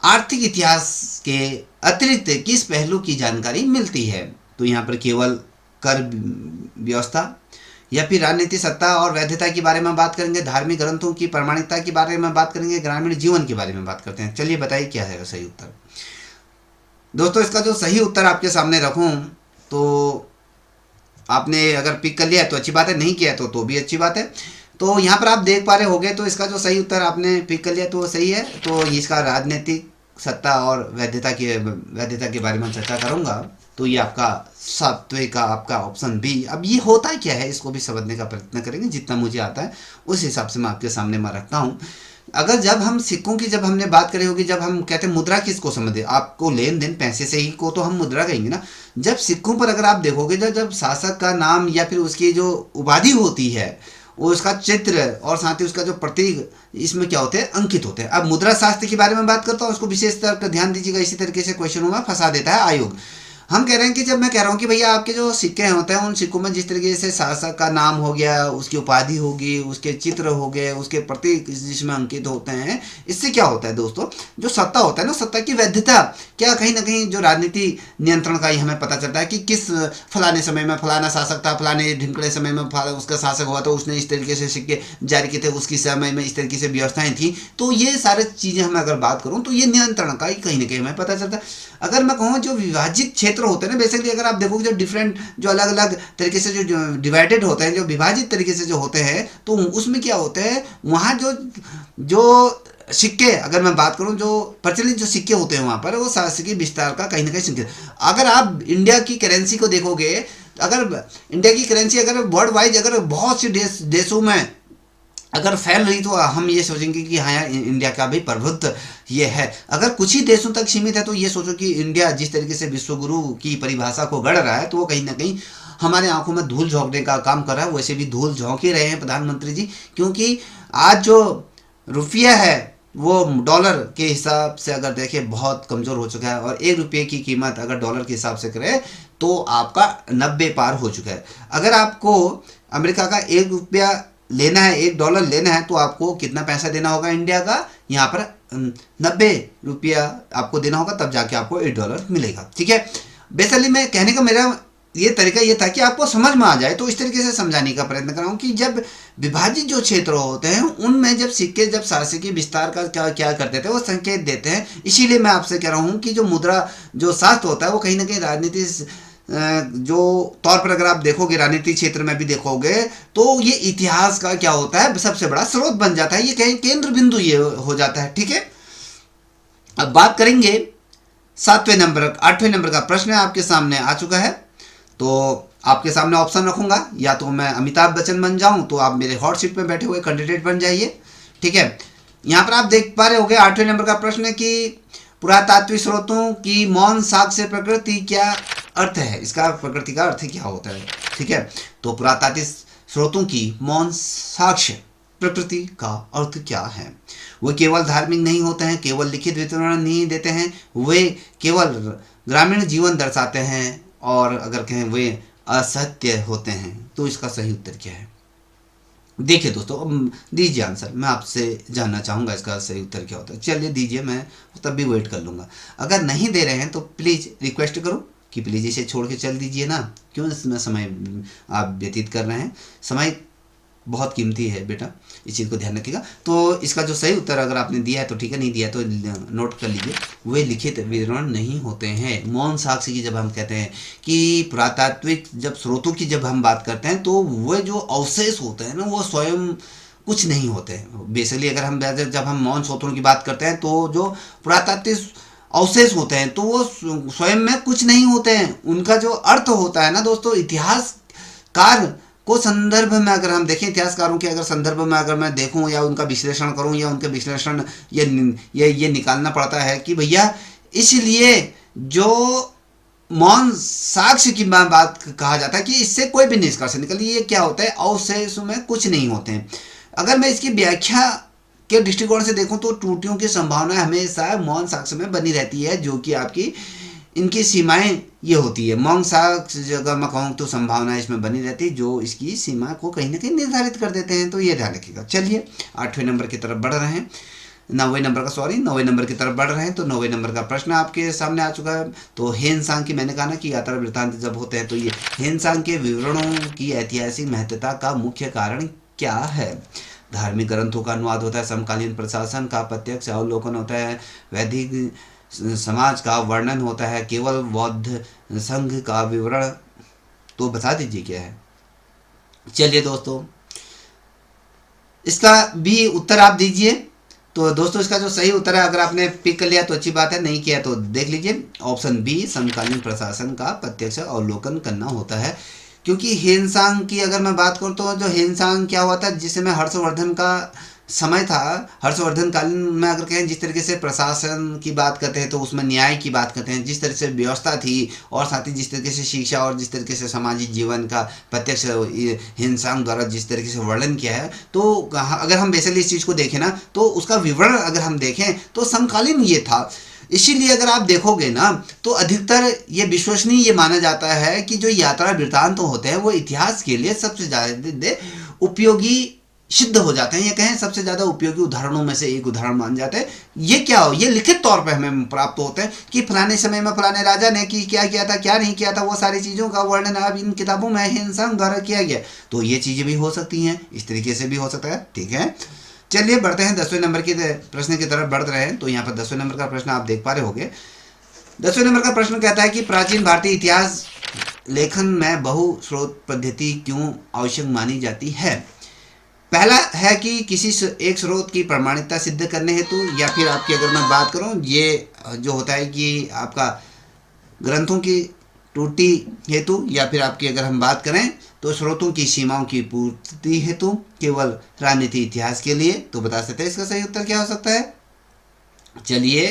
आर्थिक इतिहास के अतिरिक्त किस पहलू की जानकारी मिलती है? तो यहाँ पर केवल कर व्यवस्था, या फिर राजनीति, सत्ता और वैधता के बारे में बात करेंगे, धार्मिक ग्रंथों की प्रामाणिकता के बारे में बात करेंगे, ग्रामीण जीवन के बारे में बात करते हैं। चलिए बताइए क्या है सही उत्तर। दोस्तों इसका जो सही उत्तर आपके सामने रखूं तो आपने अगर पिक कर लिया है तो अच्छी बात है, नहीं किया तो भी अच्छी बात है। तो यहाँ पर आप देख पा रहे होंगे, तो इसका जो सही उत्तर आपने पिक कर लिया तो वो सही है। तो इसका राजनीतिक, सत्ता और वैधता के बारे में चर्चा करूंगा। तो ये आपका सातवें का आपका ऑप्शन बी। अब ये होता क्या है इसको भी समझने का प्रयत्न करेंगे, जितना मुझे आता है उस हिसाब से मैं आपके सामने मैं रखता हूँ। अगर जब हम सिक्कों की जब हमने बात करी होगी, जब हम कहते हैं मुद्रा किसको समझते, आपको लेन देन पैसे से ही को तो हम मुद्रा कहेंगे ना। जब सिक्कों पर अगर आप देखोगे, जब शासक का नाम या फिर उसकी जो उपाधि होती है, उसका चित्र और साथ ही उसका जो प्रतीक इसमें क्या होते हैं, अंकित होते हैं। अब मुद्रा शास्त्र के बारे में बात करता हूँ, उसको विशेष तौर पर ध्यान दीजिएगा। इसी तरीके से क्वेश्चनों में फंसा देता है आयोग। हम कह रहे हैं कि जब मैं कह रहा हूँ कि भैया आपके जो सिक्के होते हैं, उन सिक्कों में जिस तरीके से शासक का नाम हो गया, उसकी उपाधि होगी, उसके चित्र हो गए, उसके प्रतीक जिसमें अंकित होते हैं, इससे क्या होता है दोस्तों, जो सत्ता होता है ना, सत्ता की वैधता क्या कहीं ना कहीं जो राजनीति नियंत्रण का ही हमें पता चलता है कि किस फलाने समय में फलाना शासक था, फलाने ढिमकड़े समय में उसका शासक हुआ, तो उसने इस तरीके से सिक्के जारी किए थे, उसकी समय में इस तरीके से व्यवस्थाएं थी। तो ये सारी चीज़ें हम अगर बात करूँ तो ये नियंत्रण का ही कहीं ना कहीं हमें पता चलता है। अगर मैं कहूँ जो विभाजित क्षेत्र होते हैं ना, बेसिकली अगर आप देखोगे जो डिफरेंट, जो अलग अलग तरीके से जो डिवाइडेड होते हैं, जो विभाजित तरीके से जो होते हैं, तो उसमें क्या होते हैं, वहाँ जो जो सिक्के अगर मैं बात करूं, जो प्रचलित जो सिक्के होते हैं वहाँ पर, वो शासकीय विस्तार का कहीं ना कहीं संकेत। अगर आप इंडिया की करेंसी को देखोगे, अगर इंडिया की करेंसी अगर वर्ल्ड वाइज अगर बहुत से देशों में अगर फैल रही, तो हम ये सोचेंगे कि हाँ यार इंडिया का भी प्रभुत्व ये है। अगर कुछ ही देशों तक सीमित है तो ये सोचो कि इंडिया जिस तरीके से विश्व गुरु की परिभाषा को गढ़ रहा है, तो वो कहीं ना कहीं हमारे आंखों में धूल झोंकने का काम कर रहा है। वैसे भी धूल झोंक ही रहे हैं प्रधानमंत्री जी, क्योंकि आज जो रुपया है वो डॉलर के हिसाब से अगर देखें बहुत कमज़ोर हो चुका है, और ₹1 की कीमत अगर डॉलर के हिसाब से करें तो आपका 90 पार हो चुका है। अगर आपको अमेरिका का ₹1 लेना है, $1 लेना है, तो आपको कितना पैसा देना होगा इंडिया का, यहाँ पर ₹90 आपको देना होगा, तब जाके आपको $1 मिलेगा। ठीक है, बेसिकली मैं कहने का मेरा ये तरीका ये था कि आपको समझ में आ जाए, तो इस तरीके से समझाने का प्रयत्न कर रहा हूँ कि जब विभाजित जो क्षेत्र होते हैं उनमें जब सिक्के जब शासकीय विस्तार का क्या करते थे, वो संकेत देते हैं। इसीलिए मैं आपसे कह रहा हूँ कि जो मुद्रा जो शास्त्र होता है वो कहीं ना कहीं राजनीति जो तौर पर अगर आप देखोगे, राजनीतिक क्षेत्र में भी देखोगे, तो ये इतिहास का क्या होता है, सबसे बड़ा स्रोत बन जाता है, ये कहीं केंद्र बिंदु ये हो जाता है। ठीक है, अब बात करेंगे 8वें नंबर का प्रश्न आपके सामने आ चुका है। तो आपके सामने ऑप्शन रखूंगा, या तो मैं अमिताभ बच्चन बन जाऊं, तो आप मेरे हॉट सीट पे बैठे हुए कैंडिडेट बन जाइए। ठीक है, यहाँ पर आप देख पा रहे होंगे 8वें नंबर का प्रश्न है कि पुरातात्विक स्रोतों की मौन साक्ष्य प्रकृति क्या अर्थ है, इसका प्रकृति का अर्थ क्या होता है। ठीक है, तो पुरातात्विक स्रोतों की मौन साक्ष्य प्रकृति का अर्थ क्या है, वे केवल धार्मिक नहीं होते हैं, केवल लिखित विवरण नहीं देते हैं, वे केवल ग्रामीण जीवन दर्शाते हैं, और अगर कहें वे असत्य होते हैं। तो इसका सही उत्तर क्या है? देखिए दोस्तों, अब दीजिए आंसर, मैं आपसे जानना चाहूँगा इसका सही उत्तर क्या होता है। चलिए दीजिए, मैं तब भी वेट कर लूँगा। अगर नहीं दे रहे हैं तो प्लीज़ रिक्वेस्ट करो कि प्लीज़ इसे छोड़ के चल दीजिए ना, क्यों इसमें समय आप व्यतीत कर रहे हैं, समय बहुत कीमती है बेटा, इस चीज़ को ध्यान रखिएगा। तो इसका जो सही उत्तर अगर आपने दिया है तो ठीक है, नहीं दिया तो नोट कर लीजिए, वे लिखित विवरण नहीं होते हैं। मौन साक्ष्य की जब हम कहते हैं कि पुरातात्विक जब स्रोतों की जब हम बात करते हैं, तो वे जो अवशेष होते हैं ना, वो स्वयं कुछ नहीं होते हैं। बेसिकली अगर हम जब हम मौन स्रोतों की बात करते हैं, तो जो पुरातात्विक अवशेष होते हैं तो वो स्वयं में कुछ नहीं होते हैं। उनका जो अर्थ होता है ना दोस्तों, इतिहासकार को संदर्भ में अगर हम देखें, इतिहासकारों के अगर संदर्भ में अगर मैं देखूं या उनका विश्लेषण करूं, या उनके विश्लेषण ये निकालना पड़ता है कि भैया इसलिए जो मौन साक्ष्य की बात कहा जाता है कि इससे कोई भी निष्कर्ष निकलिए, ये क्या होता है, अवशेष में कुछ नहीं होते हैं। अगर मैं इसकी व्याख्या के दृष्टिकोण से देखूं तो त्रुटियों की संभावना हमेशा मौन साक्ष्य में बनी रहती है, जो कि आपकी इनकी सीमाएं ये होती है। मौन साक्ष्य अगर मैं कहूँ तो संभावना इसमें बनी रहती है, जो इसकी सीमा को कहीं ना कहीं निर्धारित कर देते हैं। तो ये ध्यान रखिएगा। चलिए 8वें नंबर की तरफ बढ़ रहे हैं। नौवे नंबर की तरफ बढ़ रहे हैं। तो 9वें नंबर का प्रश्न आपके सामने आ चुका है। तो हेनसांग की, मैंने कहा ना कि यात्रा वृत्तांत जब होते हैं तो ये हेनसांग के विवरणों की ऐतिहासिक महत्ता का मुख्य कारण क्या है? धार्मिक ग्रंथों का अनुवाद होता है, समकालीन प्रशासन का प्रत्यक्ष अवलोकन होता है, वैदिक समाज का वर्णन होता है, केवल बौद्ध संघ का विवरण। तो बता दीजिए क्या है। चलिए दोस्तों, इसका भी उत्तर आप दीजिए। तो दोस्तों, इसका जो सही उत्तर है, अगर आपने पिक कर लिया तो अच्छी बात है, नहीं किया तो देख लीजिए। ऑप्शन बी, समकालीन प्रशासन का प्रत्यक्ष अवलोकन करना होता है। क्योंकि हेनसांग की अगर मैं बात करूँ तो जो हेनसांग क्या हुआ था, जिस समय हर्षवर्धन का समय था, हर्षवर्धन कालीन में अगर कहें, जिस तरीके से प्रशासन की बात करते हैं तो उसमें न्याय की बात करते हैं, जिस तरह से व्यवस्था थी और साथ ही जिस तरीके से शिक्षा और जिस तरीके से सामाजिक जीवन का प्रत्यक्ष हिंसांग द्वारा जिस तरीके से वर्णन किया है, तो अगर हम बेसिकली इस चीज़ को देखें ना, तो उसका विवरण अगर हम देखें तो समकालीन ये था। इसीलिए अगर आप देखोगे ना, तो अधिकतर ये विश्वसनीय ये माना जाता है कि जो यात्रा वृत्तांत होते हैं वो इतिहास के लिए सबसे ज़्यादा उपयोगी सिद्ध हो जाते हैं, ये कहें सबसे ज़्यादा उपयोगी उदाहरणों में से एक उदाहरण मान जाते हैं। ये क्या हो, ये लिखित तौर पे हमें प्राप्त होते हैं कि फलाने समय में फलाने राजा ने क्या किया था, क्या नहीं किया था, वो सारी चीज़ों का वर्णन अब इन किताबों में हेनसांग द्वारा किया गया। तो ये चीज़ें भी हो सकती हैं, इस तरीके से भी हो सकता है। ठीक है, चलिए बढ़ते हैं 10वें नंबर के प्रश्न की तरफ बढ़ रहे हैं। तो यहाँ पर 10वें नंबर का प्रश्न आप देख पा रहे होंगे। 10वें नंबर का प्रश्न कहता है कि प्राचीन भारतीय इतिहास लेखन में बहुस्रोत पद्धति क्यों आवश्यक मानी जाती है? पहला है कि किसी एक स्रोत की प्रामाणिकता सिद्ध करने हेतु, या फिर आपकी अगर मैं बात करूं, ये जो होता है कि आपका ग्रंथों की त्रुटि हेतु, या फिर आपकी अगर हम बात करें तो स्रोतों की सीमाओं की पूर्ति हेतु, केवल राजनीति इतिहास के लिए। तो बता सकते हैं इसका सही उत्तर क्या हो सकता है। चलिए,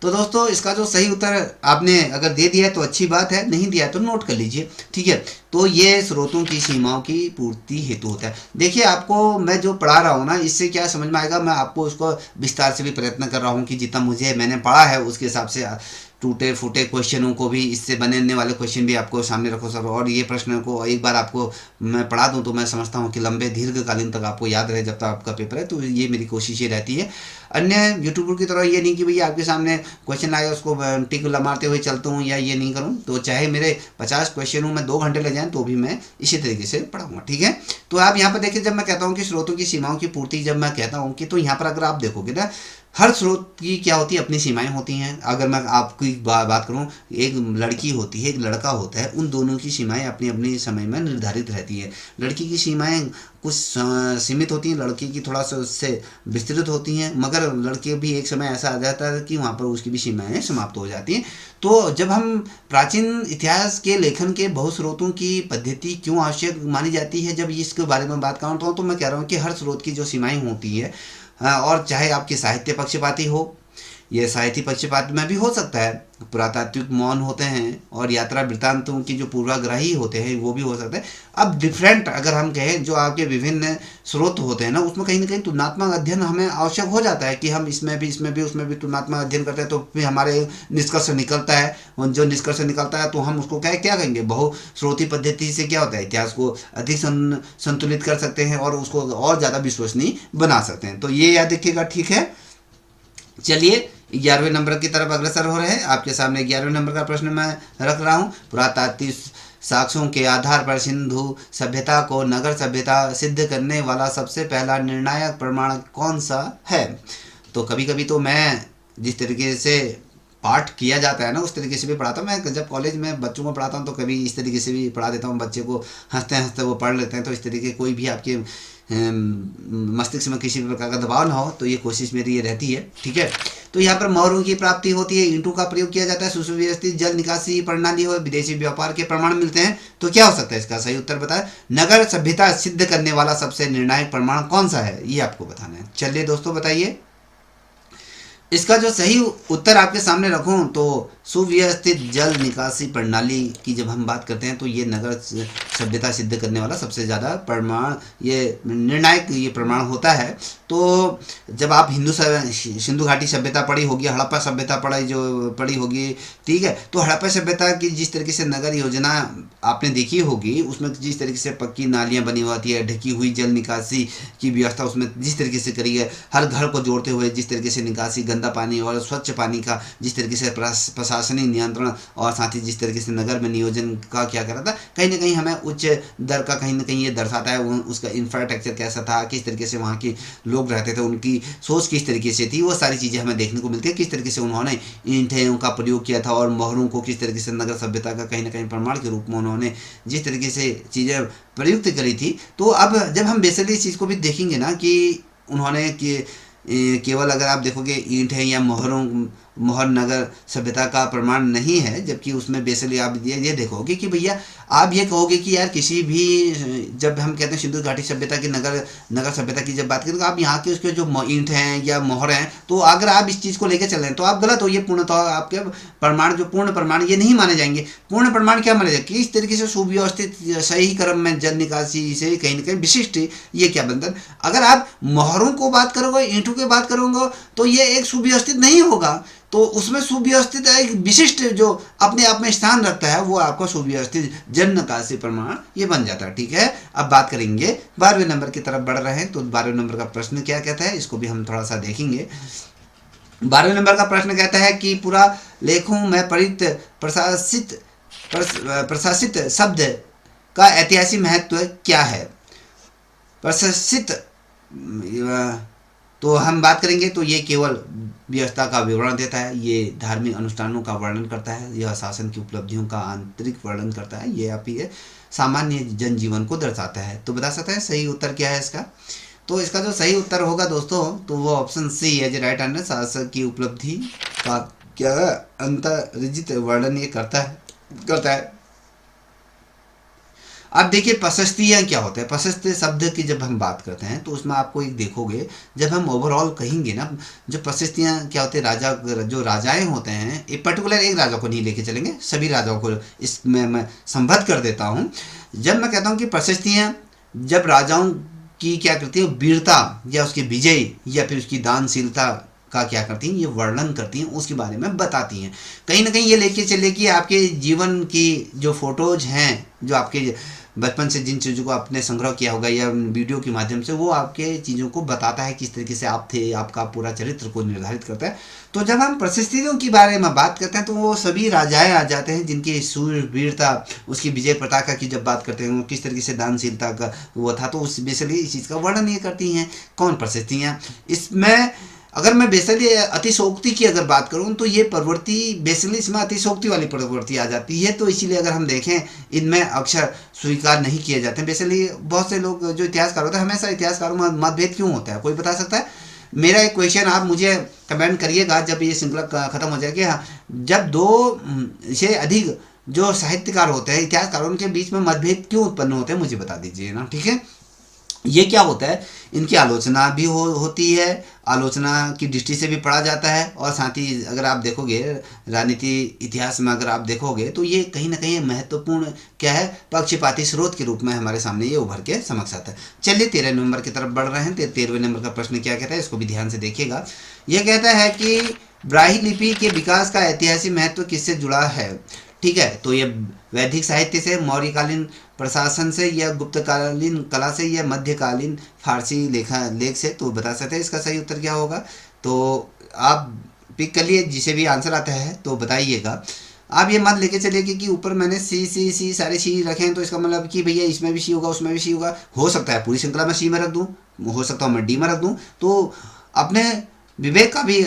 तो दोस्तों, इसका जो सही उत्तर आपने अगर दे दिया है तो अच्छी बात है, नहीं दिया तो नोट कर लीजिए। ठीक है, तो ये स्रोतों की सीमाओं की पूर्ति हेतु होता है। देखिए, आपको मैं जो पढ़ा रहा हूँ ना, इससे क्या समझ में आएगा, मैं आपको उसको विस्तार से भी प्रयत्न कर रहा हूँ कि जितना मुझे मैंने पढ़ा है उसके हिसाब से टूटे फूटे क्वेश्चनों को भी, इससे बनने वाले क्वेश्चन भी आपको सामने रखो सर। और ये प्रश्न को एक बार आपको मैं पढ़ा दूं तो मैं समझता हूं कि लंबे दीर्घकालीन तक आपको याद रहे जब तक आपका पेपर है। तो ये मेरी कोशिश ये रहती है। अन्य यूट्यूबर की तरह ये नहीं कि भैया आपके सामने क्वेश्चन आए उसको टिक मारते हुए चलता हूँ या ये नहीं करूँ। तो चाहे मेरे 50 क्वेश्चन हूँ, मैं 2 घंटे लग जाएँ तो भी मैं इसी तरीके से पढ़ाऊँगा। ठीक है, तो आप यहाँ पर देखिए, जब मैं कहता हूँ कि स्रोतों की सीमाओं की पूर्ति, जब मैं कहता हूँ कि, तो यहाँ पर अगर आप देखोगे ना, हर स्रोत की क्या होती है, अपनी सीमाएं होती हैं। अगर मैं आपकी बात करूं, एक लड़की होती है, एक लड़का होता है, उन दोनों की सीमाएं अपनी अपनी समय में निर्धारित रहती है। लड़की की सीमाएं कुछ सीमित होती हैं, लड़की की थोड़ा सा उससे विस्तृत होती हैं, मगर लड़के भी एक समय ऐसा आ जाता है कि वहाँ पर उसकी भी सीमाएं समाप्त हो जाती हैं। तो जब हम प्राचीन इतिहास के लेखन के बहुस्रोतों की पद्धति क्यों आवश्यक मानी जाती है, जब इसके बारे में बात करता हूँ, तो मैं कह रहा हूँ कि हर स्रोत की जो सीमाएं होती है, और चाहे आपकी साहित्य पक्षपाती हो, ये साहित्य पक्षपात में भी हो सकता है, पुरातात्विक मौन होते हैं, और यात्रा वृत्तांतों की जो पूर्वाग्रही होते हैं वो भी हो सकते हैं। अब डिफरेंट अगर हम कहें, जो आपके विभिन्न स्रोत होते हैं ना, उसमें कहीं ना कहीं तुलनात्मक अध्ययन हमें आवश्यक हो जाता है कि हम इसमें भी उसमें भी तुलनात्मक अध्ययन करते हैं, तो फिर हमारे निष्कर्ष निकलता है। और जो निष्कर्ष निकलता है तो हम उसको क्या कहेंगे, बहुस्रोती पद्धति से क्या होता है, इतिहास को अधिक संतुलित कर सकते हैं और उसको और ज़्यादा विश्वसनीय बना सकते हैं। तो ये याद रखिएगा। ठीक है, चलिए 11वें नंबर की तरफ अग्रसर हो रहे हैं। आपके सामने 11वें नंबर का प्रश्न मैं रख रहा हूँ। पुरातात्विक साक्ष्यों के आधार पर सिंधु सभ्यता को नगर सभ्यता सिद्ध करने वाला सबसे पहला निर्णायक प्रमाण कौन सा है? तो कभी कभी तो मैं जिस तरीके से पाठ किया जाता है ना, उस तरीके से भी पढ़ाता हूँ। मैं जब कॉलेज में बच्चों को पढ़ाता हूँ तो कभी इस तरीके से भी पढ़ा देता हूँ, बच्चे को हंसते हंसते वो पढ़ लेते हैं। तो इस तरीके कोई भी आपके मस्तिष्क में किसी भी प्रकार का दबाव ना हो, तो ये कोशिश मेरी ये रहती है। ठीक है, तो यहाँ पर मोहरों की प्राप्ति होती है, ईंटों का प्रयोग किया जाता है, सुव्यवस्थित जल निकासी प्रणाली हो, विदेशी व्यापार के प्रमाण मिलते हैं। तो क्या हो सकता है इसका सही उत्तर बताएं। नगर सभ्यता सिद्ध करने वाला सबसे निर्णायक प्रमाण कौन सा है, ये आपको बताना है। चलिए दोस्तों, बताइए। इसका जो सही उत्तर आपके सामने रखूं तो सुव्यवस्थित जल निकासी प्रणाली की जब हम बात करते हैं तो ये नगर सभ्यता सिद्ध करने वाला सबसे ज़्यादा प्रमाण, ये निर्णायक ये प्रमाण होता है। तो जब आप सिंधु घाटी सभ्यता पढ़ी होगी, हड़प्पा सभ्यता पढ़ी होगी, ठीक है, तो हड़प्पा सभ्यता की जिस तरीके से नगर योजना आपने देखी होगी, उसमें जिस तरीके से पक्की नालियाँ बनी होती है, ढकी हुई जल निकासी की व्यवस्था उसमें जिस तरीके से करी है, हर घर को जोड़ते हुए जिस तरीके से निकासी, गंदा पानी और स्वच्छ पानी का जिस तरीके से प्रशासनिक नियंत्रण, और साथ ही जिस तरीके से नगर में नियोजन का क्या करा था, कहीं ना कहीं हमें उच्च दर का कहीं ना कहीं ये दर्शाता है। उसका इंफ्रास्ट्रक्चर कैसा था, किस तरीके से वहाँ के लोग रहते थे, उनकी सोच किस तरीके से थी, वो सारी चीज़ें हमें देखने को मिलती है। किस तरीके से उन्होंने ईंटों का प्रयोग किया था और मोहरों को किस तरीके से नगर सभ्यता का कहीं ना कहीं प्रमाण के रूप में उन्होंने जिस तरीके से चीज़ें प्रयुक्त करी थी। तो अब जब हम बेसिकली इस चीज़ को भी देखेंगे ना कि उन्होंने कि केवल अगर आप देखोगे ईंट है या मोहर नगर सभ्यता का प्रमाण नहीं है, जबकि उसमें बेसिकली आप ये देखोगे कि भैया आप ये कहोगे कि यार किसी भी, जब हम कहते हैं सिंधु घाटी सभ्यता की नगर सभ्यता की जब बात करें तो आप यहाँ के उसके जो ईंट हैं या मोहर हैं, तो अगर आप इस चीज़ को लेकर चल रहे हैं तो आप गलत हो। ये पूर्णतः आपके प्रमाण जो पूर्ण प्रमाण ये नहीं माने जाएंगे। पूर्ण प्रमाण क्या माने जाएंगे? किस तरीके से सुव्यवस्थित सही क्रम में जल निकासी से कहीं ना कहीं विशिष्ट, ये क्या बंधन। अगर आप मोहरों को बात करोगे, ईंटों की बात करोगे, तो ये एक सुव्यवस्थित नहीं होगा। तो उसमें सुव्यवस्थित एक विशिष्ट जो अपने आप में स्थान रखता है वो आपका सुव्यवस्थित जल निकासी प्रमाण ये बन जाता है। ठीक है, अब बात करेंगे 12वें नंबर की तरफ बढ़ रहे हैं। तो 12वें नंबर का प्रश्न क्या कहता है, इसको भी हम थोड़ा सा देखेंगे। 12वें नंबर का प्रश्न कहता है कि पूरा लेखों में परित प्रशासित शब्द का ऐतिहासिक महत्व क्या है। प्रशासित, तो हम बात करेंगे तो ये केवल व्यवस्था का विवरण देता है, ये धार्मिक अनुष्ठानों का वर्णन करता है, यह शासन की उपलब्धियों का आंतरिक वर्णन करता है, ये आप ये सामान्य जनजीवन को दर्शाता है। तो बता सकते हैं सही उत्तर क्या है इसका। तो इसका जो सही उत्तर होगा दोस्तों, तो वो ऑप्शन सी है, जो राइट आंसर। शासक की उपलब्धि का क्या अंतर्जित वर्णन ये करता है। अब देखिए प्रशस्तियाँ क्या होते हैं। प्रशस्ति शब्द की जब हम बात करते हैं तो उसमें आपको एक देखोगे, जब हम ओवरऑल कहेंगे ना, जो प्रशस्तियाँ क्या होते हैं, जो राजाएं होते हैं, एक पर्टिकुलर एक राजा को नहीं लेके चलेंगे, सभी राजाओं को इसमें मैं संबद्ध कर देता हूँ। जब मैं कहता हूँ कि प्रशस्तियाँ जब राजाओं की क्या करती है, वीरता या उसकी विजय या फिर उसकी दानशीलता का क्या करती हैं, ये वर्णन करती हैं, उसके बारे में बताती हैं। कहीं ना कहीं ये लेके चले कि आपके जीवन की जो फोटोज हैं, जो आपके बचपन से जिन चीज़ों को आपने संग्रह किया होगा या वीडियो के माध्यम से, वो आपके चीज़ों को बताता है, किस तरीके से आप थे, आपका पूरा चरित्र को निर्धारित करता है। तो जब हम प्रशस्तियों के बारे में बात करते हैं तो वो सभी राजाएं आ जाते हैं जिनकी सूरवीरता, उसकी विजय पताका की जब बात करते हैं, वो किस तरीके से दानशीलता का वो था, तो उस बेसिकली इस चीज़ का वर्णन ये करती हैं। कौन प्रशस्तियाँ इसमें, अगर मैं बेसिकली अतिशोक्ति की अगर बात करूं तो ये प्रवृत्ति बेसिकली इसमें अतिशोक्ति वाली प्रवृत्ति आ जाती है। तो इसीलिए अगर हम देखें इनमें अक्षर स्वीकार नहीं किए जाते हैं। बेसिकली बहुत से लोग जो इतिहासकार होते हैं, हमेशा इतिहासकारों में मतभेद क्यों होता है, कोई बता सकता है? मेरा एक क्वेश्चन आप मुझे कमेंट करिएगा जब ये श्रृंखला खत्म हो जाएगी। हाँ, जब दो से अधिक जो साहित्यकार होते हैं, इतिहासकारों, उनके बीच में मतभेद क्यों उत्पन्न होते हैं मुझे बता दीजिए ना। ठीक है, ये क्या होता है, इनकी आलोचना भी होती है, आलोचना की दृष्टि से भी पढ़ा जाता है, और साथ ही अगर आप देखोगे राजनीति इतिहास में अगर आप देखोगे तो ये कहीं ना कहीं महत्वपूर्ण क्या है, पक्षपाती स्रोत के रूप में हमारे सामने ये उभर के समझ आता है। चलिए 13 नंबर की तरफ बढ़ रहे हैं। 13वें नंबर का प्रश्न क्या कहता है, इसको भी ध्यान से देखिएगा। यह कहता है कि ब्राह्मी लिपि के विकास का ऐतिहासिक महत्व किससे जुड़ा है। ठीक है, तो ये वैदिक साहित्य से, मौर्यकालीन प्रशासन से, या गुप्तकालीन कला से, या मध्यकालीन फारसी लेख से। तो बता सकते हैं इसका सही उत्तर क्या होगा। तो आप पिक कर लिए, जिसे भी आंसर आता है तो बताइएगा। आप ये मत लेके चलिए कि ऊपर मैंने सी सारे सी रखे हैं, तो इसका मतलब कि भैया इसमें भी सी होगा, उसमें भी सी होगा। हो सकता है पूरी श्रृंखला में सी में रख दूँ, हो सकता है मैं डी में रख दूँ। तो अपने विवेक का भी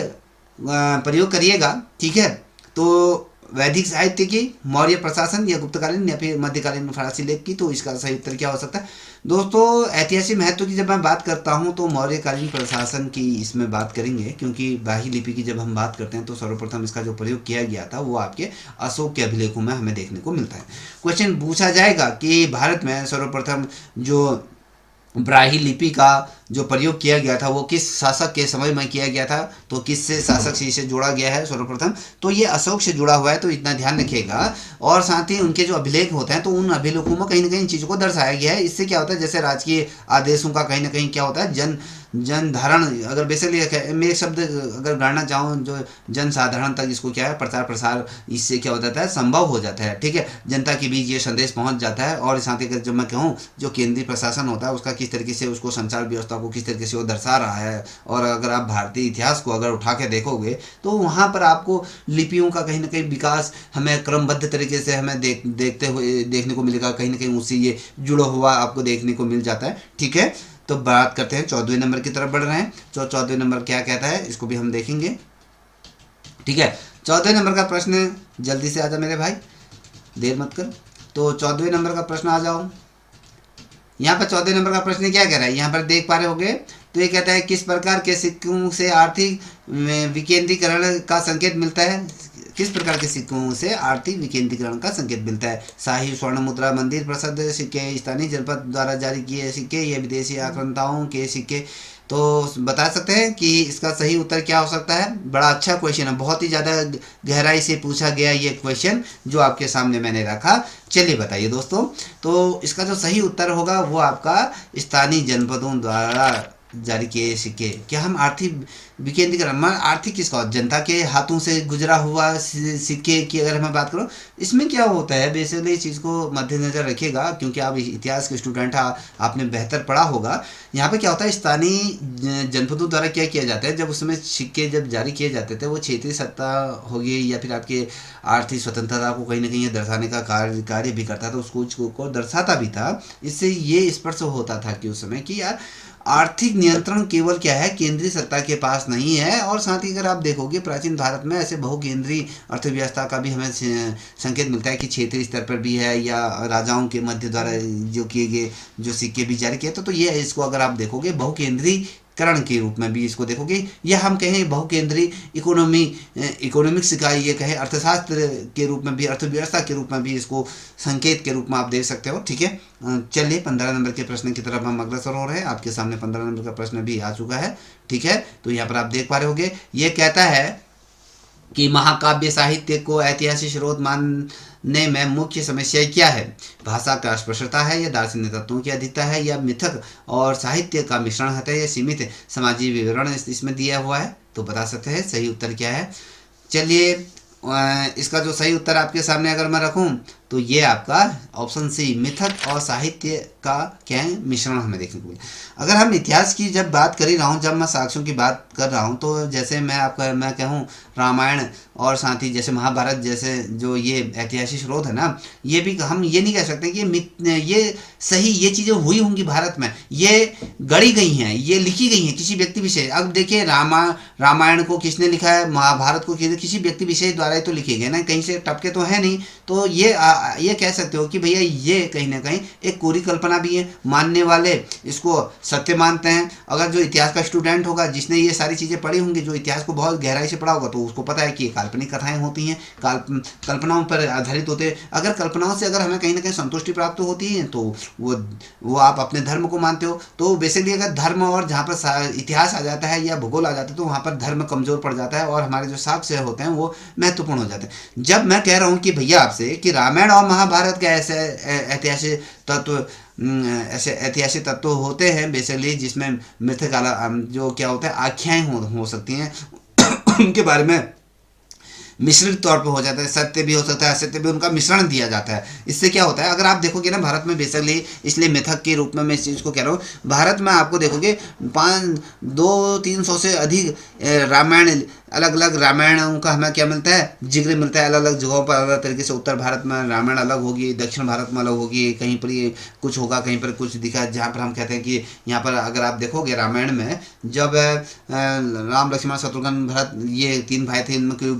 प्रयोग करिएगा। ठीक है, तो वैदिक साहित्य की, मौर्य प्रशासन, या गुप्तकालीन या फिर मध्यकालीन फारसी लेख की। तो इसका सही उत्तर क्या हो सकता है दोस्तों। ऐतिहासिक महत्व की जब मैं बात करता हूं तो मौर्यकालीन प्रशासन की इसमें बात करेंगे, क्योंकि ब्राह्मी लिपि की जब हम बात करते हैं तो सर्वप्रथम इसका जो प्रयोग किया गया था वो आपके अशोक के अभिलेखों में हमें देखने को मिलता है। क्वेश्चन पूछा जाएगा कि भारत में सर्वप्रथम जो ब्राह्मी लिपि का जो प्रयोग किया गया था वो किस शासक के समय में किया गया था, तो किस से शासक से इसे जोड़ा गया है सर्वप्रथम, तो ये अशोक से जुड़ा हुआ है, तो इतना ध्यान रखिएगा। और साथ ही उनके जो अभिलेख होते हैं तो उन अभिलेखों में कहीं ना कहीं चीज़ों को दर्शाया गया है। इससे क्या होता है, जैसे राजकीय आदेशों का कहीं ना कहीं क्या होता है, जन धारण, अगर बेसिकली मैं एक शब्द अगर गढ़ना चाहूँ, जो जन साधारण तक इसको क्या है प्रचार प्रसार, इससे क्या हो जाता है, संभव हो जाता है। ठीक है, जनता के बीच ये संदेश पहुंच जाता है। और साथ ही अगर जब मैं कहूँ जो केंद्रीय प्रशासन होता है उसका किस तरीके से उसको संचार व्यवस्था को किस तरीके से वो दर्शा रहा है। और अगर आप भारतीय इतिहास को अगर उठा के देखोगे तो वहाँ पर आपको लिपियों का कहीं ना कहीं विकास हमें क्रमबद्ध तरीके से हमें देखते हुए देखने को मिलेगा, कहीं ना कहीं उससे ये जुड़ा हुआ आपको देखने को मिल जाता है। ठीक है, तो बात करते हैं 14वें नंबर की तरफ बढ़ रहे हैं। 14वें नंबर क्या कहता है इसको भी हम देखेंगे। ठीक है, 14वें नंबर का प्रश्न, जल्दी से आ जा मेरे भाई, देर मत कर। तो 14वें नंबर का प्रश्न आ जाओ। यहाँ पर 14वें नंबर का प्रश्न क्या कह रहा है, यहाँ पर देख पा रहे होगे, तो ये कहता है किस प्रकार के सिक्कों से आर्थिक विकेंद्रीकरण का संकेत मिलता है, किस प्रकार के सिक्कों से आर्थिक विकेंद्रीकरण का संकेत मिलता है। शाही स्वर्ण मुद्रा, मंदिर प्रसिद्ध सिक्के, स्थानीय जनपद द्वारा जारी किए सिक्के, या विदेशी आक्रांताओं के सिक्के। तो बता सकते हैं कि इसका सही उत्तर क्या हो सकता है। बड़ा अच्छा क्वेश्चन है, बहुत ही ज़्यादा गहराई से पूछा गया ये क्वेश्चन जो आपके सामने मैंने रखा। चलिए बताइए दोस्तों, तो इसका जो सही उत्तर होगा वो आपका स्थानीय जनपदों द्वारा जारी किए सिक्के। क्या हम आर्थिक विकेंद्रीकरण, आर्थिक किसका, जनता के हाथों से गुजरा हुआ सिक्के की अगर मैं बात करूं, इसमें क्या होता है बेसिकली इस चीज़ को मद्देनजर रखिएगा, क्योंकि आप इतिहास के स्टूडेंट हैं, आपने बेहतर पढ़ा होगा। यहाँ पे क्या होता है, स्थानीय जनपदों द्वारा क्या किया जाता है, जब उस समय सिक्के जब जारी किए जाते थे वो क्षेत्रीय सत्ता हो गई या फिर आपके आर्थिक स्वतंत्रता को कहीं ना कहीं दर्शाने का कार्य भी करता था, उसको को दर्शाता भी था। इससे ये स्पष्ट होता था कि उस समय कि यार आर्थिक नियंत्रण केवल क्या है, केंद्रीय सत्ता के पास नहीं है। और साथ ही अगर आप देखोगे प्राचीन भारत में ऐसे बहुकेंद्रीय अर्थव्यवस्था का भी हमें संकेत मिलता है कि क्षेत्रीय स्तर पर भी है, या राजाओं के मध्य द्वारा जो किए गए जो सिक्के भी जारी किए तो ये इसको अगर आप देखोगे बहुकेंद्रीय करण के रूप में भी इसको देखोगे, या हम कहें बहुकेंद्रीय इकोनॉमिक्स का ये कहें अर्थशास्त्र के रूप में भी, अर्थव्यवस्था के रूप में भी इसको संकेत के रूप में आप देख सकते हो। ठीक है, चलिए 15 नंबर के प्रश्न की तरफ हम अग्रसर हो रहे हैं। आपके सामने 15 नंबर का प्रश्न भी आ चुका है। ठीक है, तो यहाँ पर आप देख पा रहे होंगे, ये कहता है कि महाकाव्य साहित्य को ऐतिहासिक स्रोत मानने में मुख्य समस्या क्या है। भाषा का अस्पष्टता है, या दार्शनिक तत्वों की अधिकता है, या मिथक और साहित्य का मिश्रण है, या सीमित सामाजिक विवरण इसमें दिया हुआ है। तो बता सकते हैं सही उत्तर क्या है। चलिए इसका जो सही उत्तर आपके सामने अगर मैं रखूं तो ये आपका ऑप्शन सी, मिथक और साहित्य का क्या है, मिश्रण हमें देखने को मिला। अगर हम इतिहास की जब बात कर ही रहा हूँ, जब मैं साक्ष्यों की बात कर रहा हूँ, तो जैसे मैं कहूँ रामायण और साथ ही जैसे महाभारत जैसे जो ये ऐतिहासिक स्रोत है ना, ये भी हम ये नहीं कह सकते कि ये सही ये चीज़ें हुई होंगी भारत में, ये गढ़ी गई हैं, ये लिखी गई हैं किसी व्यक्ति विशेष। अब देखिए रामायण को किसने लिखा है, महाभारत को किसी व्यक्ति विशेष द्वारा ही तो लिखे गए ना, कहीं से टपके तो है नहीं। तो ये कह सकते हो कि भैया ये कहीं ना कहीं एक कोरी कल्पना भी है, मानने वाले इसको सत्य मानते हैं। अगर जो इतिहास का स्टूडेंट होगा जिसने ये सारी चीज़ें पढ़ी होंगी, जो इतिहास को बहुत गहराई से पढ़ा होगा, तो उसको पता है कि ये काल्पनिक कथाएं होती हैं, कल्पनाओं पर आधारित होते हैं। अगर कल्पनाओं से अगर हमें कहीं ना कहीं संतुष्टि प्राप्त होती है तो वो आप अपने धर्म को मानते हो। तो बेसिकली अगर धर्म और जहाँ पर इतिहास आ जाता है या भूगोल आ जाता है तो वहाँ पर धर्म कमज़ोर पड़ जाता है और हमारे जो साक्ष्य होते हैं वो महत्वपूर्ण हो जाते हैं। जब मैं कह रहा हूँ कि भैया आपसे कि रामायण और महाभारत के ऐसे ऐतिहासिक तत्व होते हैं बेसिकली, जिसमें मिथक जो क्या होता है आख्याएं हो सकती हैं उनके बारे में मिश्रित तौर पे हो जाता है, सत्य भी हो सकता है असत्य भी, उनका मिश्रण दिया जाता है। इससे क्या होता है, अगर आप देखोगे ना भारत में बेसिकली, इसलिए मिथक के रूप में मैं इस चीज़ को कह रहा हूँ, भारत में आपको देखोगे 200-300 से अधिक रामायण, अलग अलग रामायणों का हमें क्या मिलता है, जिक्र मिलता है अलग अलग जगहों पर अलग तरीके से। उत्तर भारत में रामायण अलग होगी, दक्षिण भारत में अलग होगी, कहीं पर ये कुछ होगा, कहीं पर कुछ दिखा, जहाँ पर हम कहते हैं कि यहाँ पर अगर आप देखोगे रामायण में जब राम लक्ष्मण शत्रुघ्न भरत ये 3 भाई थे, इनमें कोई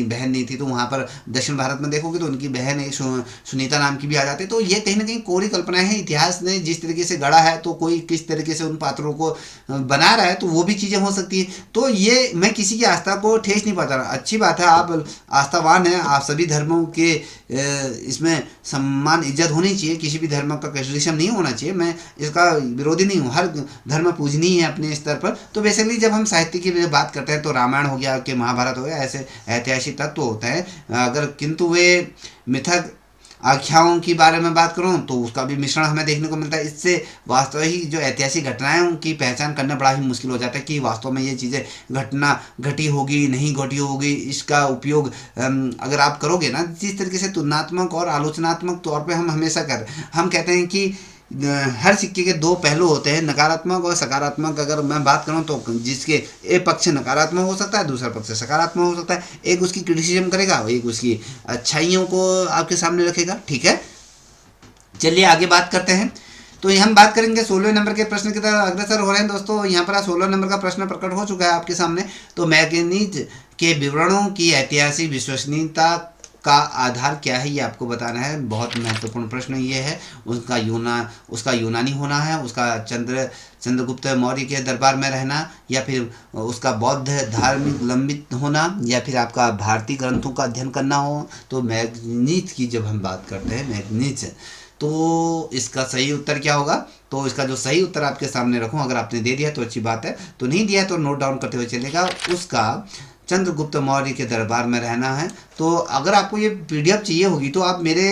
बहन नहीं थी, तो वहाँ पर दक्षिण भारत में देखोगे तो उनकी बहन एक सुनीता नाम की भी आ जाती है। तो ये कहीं ना कहीं कोरी कल्पना है, इतिहास ने जिस तरीके से गढ़ा है तो कोई किस तरीके से उन पात्रों को बना रहा है तो वो भी चीज़ें हो सकती है। तो ये मैं किसी की आस्था आस्था को ठेस नहीं पहुंचा रहा। अच्छी बात है, आप आस्थावान हैं, आप सभी धर्मों के इसमें सम्मान इज्जत होनी चाहिए, किसी भी धर्म का कैटेगरिज्म नहीं होना चाहिए, मैं इसका विरोधी नहीं हूँ, हर धर्म पूजनीय है अपने स्तर पर। तो बेसिकली जब हम साहित्य की बात करते हैं तो रामायण हो गया कि महाभारत हो गया, ऐसे ऐतिहासिक तत्व होते हैं। अगर किंतु वे मिथक आख्याओं की बारे में बात करूं तो उसका भी मिश्रण हमें देखने को मिलता है। इससे वास्तविक जो ऐतिहासिक घटनाएं उनकी पहचान करना बड़ा ही मुश्किल हो जाता है कि वास्तव में ये चीज़ें घटना घटी होगी नहीं घटी होगी। इसका उपयोग अगर आप करोगे ना जिस तरीके से तुलनात्मक और आलोचनात्मक तौर पे हम हमेशा हम कहते हैं कि हर सिक्के के दो पहलू होते हैं, नकारात्मक और सकारात्मक। अगर मैं बात करूं तो जिसके एक पक्ष नकारात्मक हो सकता है, दूसरा पक्ष सकारात्मक हो सकता है। एक उसकी क्रिटिसिज्म करेगा, एक उसकी अच्छाइयों को आपके सामने रखेगा। ठीक है, चलिए आगे बात करते हैं। तो हम बात करेंगे 16वें नंबर के प्रश्न की तरफ अग्रसर हो रहे हैं दोस्तों। यहाँ पर 16 नंबर का प्रश्न प्रकट हो चुका है आपके सामने। तो मैगनीज के विवरणों की ऐतिहासिक विश्वसनीयता का आधार क्या है, ये आपको बताना है। बहुत महत्वपूर्ण प्रश्न ये है। उसका यूनानी होना है, उसका चंद्रगुप्त मौर्य के दरबार में रहना, या फिर उसका बौद्ध धार्मिक लंबित होना, या फिर आपका भारतीय ग्रंथों का अध्ययन करना हो। तो मैगनीज की जब हम बात करते हैं मैगनीज, तो इसका सही उत्तर क्या होगा? तो इसका जो सही उत्तर आपके सामने रखूं, अगर आपने दे दिया तो अच्छी बात है, तो नहीं दिया तो नोट डाउन करते हुए चलेगा। उसका चंद्रगुप्त मौर्य के दरबार में रहना है। तो अगर आपको ये पीडीएफ चाहिए होगी तो आप मेरे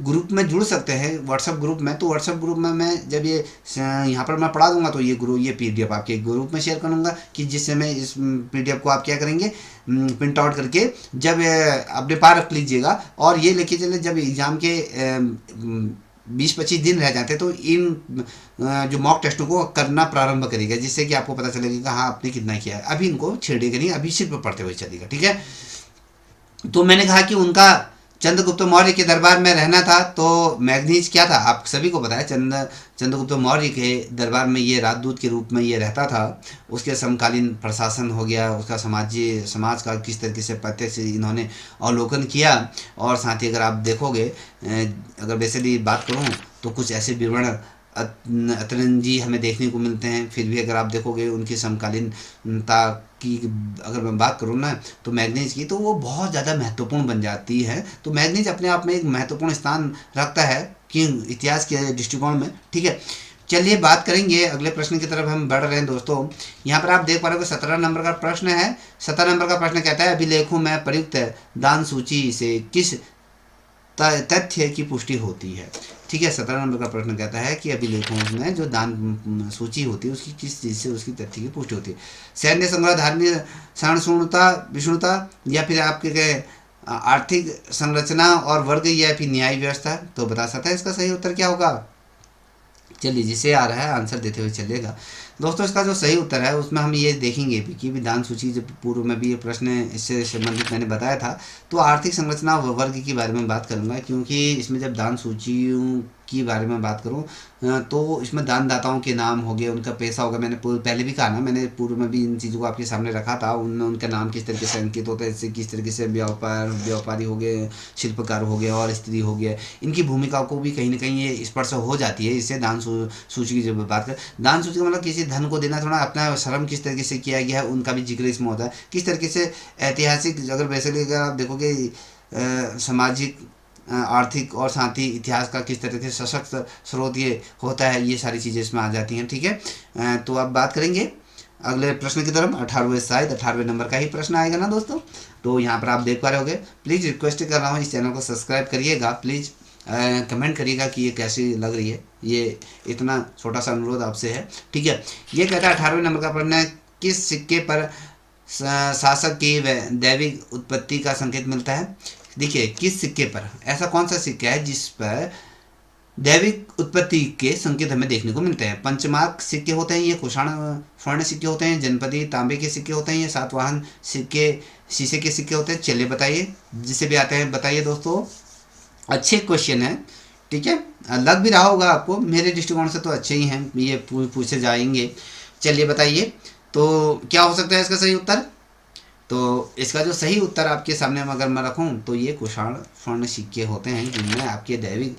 ग्रुप में जुड़ सकते हैं, व्हाट्सएप ग्रुप में। तो व्हाट्सएप ग्रुप में मैं जब ये यहाँ पर मैं पढ़ा दूंगा तो ये पीडीएफ आपके ग्रुप में शेयर करूँगा, कि जिससे मैं इस पीडीएफ को आप क्या करेंगे, प्रिंट आउट करके जब अपने पास रख लीजिएगा। और ये लेके चले जब एग्ज़ाम के 20-25 दिन रह जाते हैं तो इन जो मॉक टेस्टों को करना प्रारंभ करेगा, जिससे कि आपको पता चलेगा कि हाँ आपने कितना किया है। अभी इनको छेड़ेगा नहीं, अभी सिर्फ पढ़ते हुए चलेगा। ठीक है, तो मैंने कहा कि उनका चंद्रगुप्त मौर्य के दरबार में रहना था। तो मैगनीज क्या था, आप सभी को पता है। चंद्रगुप्त मौर्य के दरबार में ये राजदूत के रूप में ये रहता था। उसके समकालीन प्रशासन हो गया, उसका समाज का किस तरीके से प्रत्यक्ष इन्होंने अवलोकन किया। और साथ ही अगर आप देखोगे, अगर बेसिकली बात करूँ तो कुछ ऐसे विवरण अतरंजी हमें देखने को मिलते हैं। फिर भी अगर आप देखोगे उनकी समकालीनता की अगर मैं बात करूँ ना तो मैगनीज की, तो वो बहुत ज़्यादा महत्वपूर्ण बन जाती है। तो मैगनीज अपने आप में एक महत्वपूर्ण स्थान रखता है कि इतिहास के दृष्टिकोण में। ठीक है, चलिए बात करेंगे अगले प्रश्न की तरफ हम बढ़ रहे हैं दोस्तों। यहाँ पर आप देख पा रहे हो 17 नंबर का प्रश्न है। 17 नंबर का प्रश्न कहता है, अभिलेखों में प्रयुक्त दान सूची से किस तथ्य की पुष्टि होती है? ठीक है, 17 नंबर का प्रश्न कहता है कि अभिलेखों में जो दान सूची होती है उसकी किस चीज़ से उसकी तथ्य की पुष्टि होती है? सैन्य संग्रह, धार्मिक सहिष्णुता विष्णुता, या फिर आपके आर्थिक संरचना और वर्ग, या फिर न्याय व्यवस्था। तो बता सकता है इसका सही उत्तर क्या होगा? चलिए जिसे आ रहा है आंसर देते हुए चलेगा दोस्तों। इसका जो सही उत्तर है उसमें हम ये देखेंगे भी कि दान सूची, जब पूर्व में भी ये प्रश्न इससे संबंधित मैंने बताया था। तो आर्थिक संरचना वर्ग के बारे में बात करूंगा, क्योंकि इसमें जब दान सूचियों की बारे में बात करूं तो इसमें दानदाताओं के नाम हो गए, उनका पैसा होगा। मैंने पहले भी कहा ना, मैंने पूर्व में भी इन चीज़ों को आपके सामने रखा था। उनमें उनका नाम किस तरीके से अंकित होता है, इससे किस तरीके से व्यापारी हो गए, शिल्पकार हो गए और स्त्री हो गया, इनकी भूमिका को भी कहीं ना कहीं ये स्पर्श हो जाती है। इससे दान सूची की जब बात करें, दान सूची का मतलब किसी धन को देना, थोड़ा अपना श्रम किस तरीके से किया गया है उनका भी जिक्र इसमें होता है। किस तरीके से ऐतिहासिक, अगर वैसे अगर आप देखोगे सामाजिक, आर्थिक और साथ ही इतिहास का किस तरीके से सशक्त स्रोत ये होता है, ये सारी चीज़ें इसमें आ जाती हैं। ठीक है, तो अब बात करेंगे अगले प्रश्न की तरफ। 18वें नंबर का ही प्रश्न आएगा ना दोस्तों। तो यहाँ पर आप देख पा रहे होगे। प्लीज़ रिक्वेस्ट कर रहा हूँ, इस चैनल को सब्सक्राइब करिएगा। प्लीज़ कमेंट करिएगा कि ये कैसी लग रही है, ये इतना छोटा सा अनुरोध आपसे है। ठीक है, ये कहता है 18वें नंबर का प्रश्न है, किस सिक्के पर शासक की दैविक उत्पत्ति का संकेत मिलता है? देखिए, किस सिक्के पर, ऐसा कौन सा सिक्का है जिस पर दैविक उत्पत्ति के संकेत हमें देखने को मिलते हैं? पंचमार्क सिक्के होते हैं, ये कुषाण स्वर्ण सिक्के होते हैं, जनपदी तांबे के सिक्के होते हैं, ये सातवाहन सिक्के शीशे के सिक्के होते हैं। चलिए बताइए, जिसे भी आते हैं बताइए दोस्तों। अच्छे क्वेश्चन है, ठीक है, लग भी रहा होगा आपको, मेरे दृष्टिकोण से तो अच्छे ही हैं, ये पूछे जाएंगे। चलिए बताइए, तो क्या हो सकता है इसका सही उत्तर? तो इसका जो सही उत्तर आपके सामने में अगर मैं रखूं तो ये कुषाण स्वर्ण सिक्के होते हैं जिनमें आपके दैविक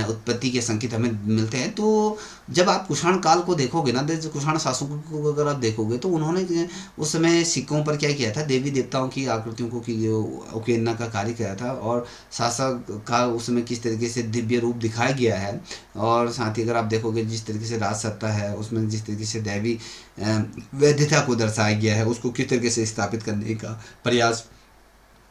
उत्पत्ति के संकेत हमें मिलते हैं। तो जब आप कुषाण काल को देखोगे ना, जो कुषाण शासकों को अगर आप देखोगे तो उन्होंने उस समय सिक्कों पर क्या किया था, देवी देवताओं की आकृतियों को की उकेरना का कार्य किया था, और शासक का उस समय किस तरीके से दिव्य रूप दिखाया गया है। और साथ ही अगर आप देखोगे जिस तरीके से राज सत्ता है उसमें जिस तरीके से दैवी वैधता को दर्शाया गया है, उसको किस तरीके से स्थापित करने का प्रयास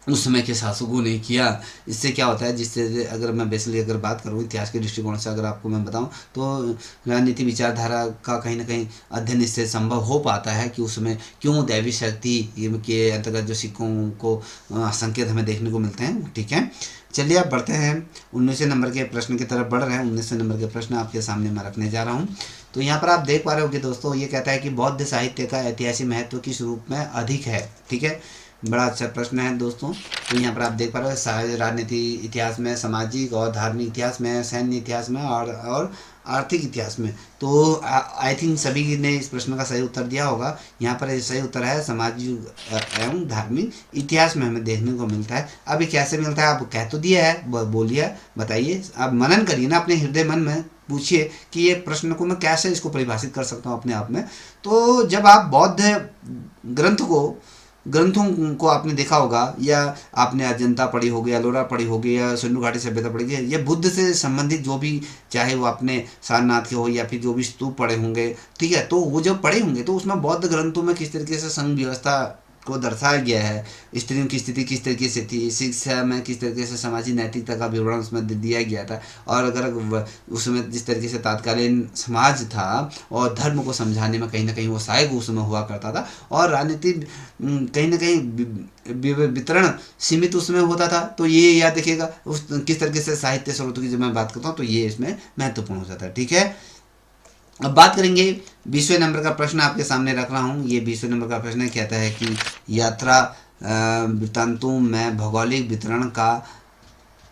उस समय के शासकों ने किया। इससे क्या होता है, जिससे अगर मैं बेसिकली अगर बात करूँ इतिहास के दृष्टिकोण से अगर आपको मैं बताऊँ तो राजनीति विचारधारा का कहीं ना कहीं अध्ययन इससे संभव हो पाता है कि उस समय क्यों दैवी शक्ति के अंतर्गत जो सिक्कों को संकेत हमें देखने को मिलते हैं। ठीक है, चलिए आप बढ़ते हैं 19वें नंबर के प्रश्न की तरफ बढ़ रहे हैं। 19वें नंबर के प्रश्न आपके सामने मैं रखने जा रहा हूँ। तो यहाँ पर आप देख पा रहे होंगे दोस्तों, ये कहता है कि बौद्ध साहित्य का ऐतिहासिक महत्व किस रूप में अधिक है। ठीक है, बड़ा अच्छा प्रश्न है दोस्तों। तो यहाँ पर आप देख पा रहे हो राजनीति इतिहास में, सामाजिक और धार्मिक इतिहास में, सैन्य इतिहास में और आर्थिक इतिहास में। तो आई थिंक सभी ने इस प्रश्न का सही उत्तर दिया होगा। यहाँ पर सही उत्तर है सामाजिक एवं धार्मिक इतिहास में हमें देखने को मिलता है। अब ये कैसे मिलता है, आप कह तो दिया है, बोलिए बताइए, आप मनन करिए ना अपने हृदय मन में, पूछिए कि ये प्रश्न को मैं कैसे इसको परिभाषित कर सकता हूँ अपने आप में। तो जब आप बौद्ध ग्रंथों को आपने देखा होगा, या आपने अजंता पढ़ी होगी, एलोरा पढ़ी होगी, या सिंधु घाटी सभ्यता पढ़ी होगी, या बुद्ध से संबंधित जो भी, चाहे वो आपने सारनाथ के हो या फिर जो भी स्तूप पढ़े होंगे, ठीक है, तो वो जब पढ़े होंगे तो उसमें बौद्ध ग्रंथों में किस तरीके से संघ व्यवस्था को दर्शाया गया है, स्त्रियों की स्थिति किस तरीके से थी, शिक्षा में किस तरीके से सामाजिक नैतिकता का विवरण उसमें दिया गया था, और अगर उसमें जिस तरीके से तत्कालीन समाज था और धर्म को समझाने में कहीं ना कहीं वो सहायक उसमें हुआ करता था, और राजनीति कहीं ना कहीं वितरण सीमित उसमें होता था। तो ये याद रखिएगा उस किस तरीके से साहित्य स्रोतों की जब मैं बात करता हूँ तो ये इसमें महत्वपूर्ण हो जाता है। ठीक है, अब बात करेंगे 20वें नंबर का प्रश्न आपके सामने रख रहा हूँ। ये 20वें नंबर का प्रश्न कहता है कि यात्रा वृत्तांतों में भौगोलिक वितरण का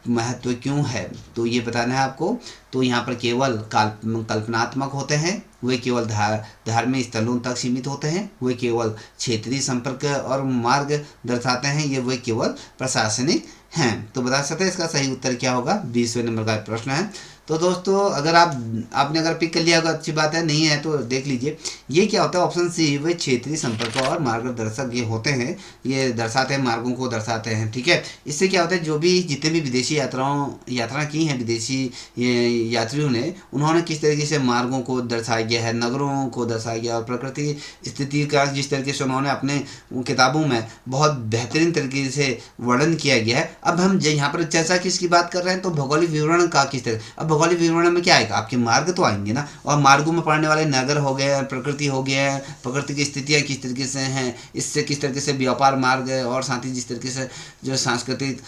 महत्व क्यों है। तो ये बताना है आपको। तो यहाँ पर केवल कल्पनात्मक होते हैं, वे केवल धार्मिक स्थलों तक सीमित होते हैं, वे केवल क्षेत्रीय संपर्क और मार्ग दर्शाते हैं, ये वे केवल प्रशासनिक हैं। तो बता सकते हैं इसका सही उत्तर क्या होगा, 20वें नंबर का प्रश्न है। तो दोस्तों अगर आपने अगर पिक कर लिया होगा अच्छी बात है, नहीं है तो देख लीजिए ये क्या होता है। ऑप्शन सी, वे क्षेत्रीय संपर्क और मार्गदर्शक ये होते हैं, ये दर्शाते हैं, मार्गों को दर्शाते हैं। ठीक है, इससे क्या होता है, जो भी जितने भी विदेशी यात्रा की हैं विदेशी यात्रियों ने, उन्होंने किस तरीके से मार्गों को दर्शाया गया है, नगरों को दर्शाया गया, और प्रकृति स्थिति का जिस तरीके से उन्होंने अपने किताबों में बहुत बेहतरीन तरीके से वर्णन किया गया है। अब हम यहाँ पर चर्चा किसकी बात कर रहे हैं, तो भौगोलिक विवरण का किस तरह। अब भौगोलिक विवरण में क्या आएगा, आपके मार्ग तो आएंगे ना, और मार्गों में पड़ने वाले नगर हो गए, प्रकृति हो गया, प्रकृति की स्थितियाँ किस तरीके से हैं, इससे किस तरीके से व्यापार मार्ग है, और साथ ही जिस तरीके से जो सांस्कृतिक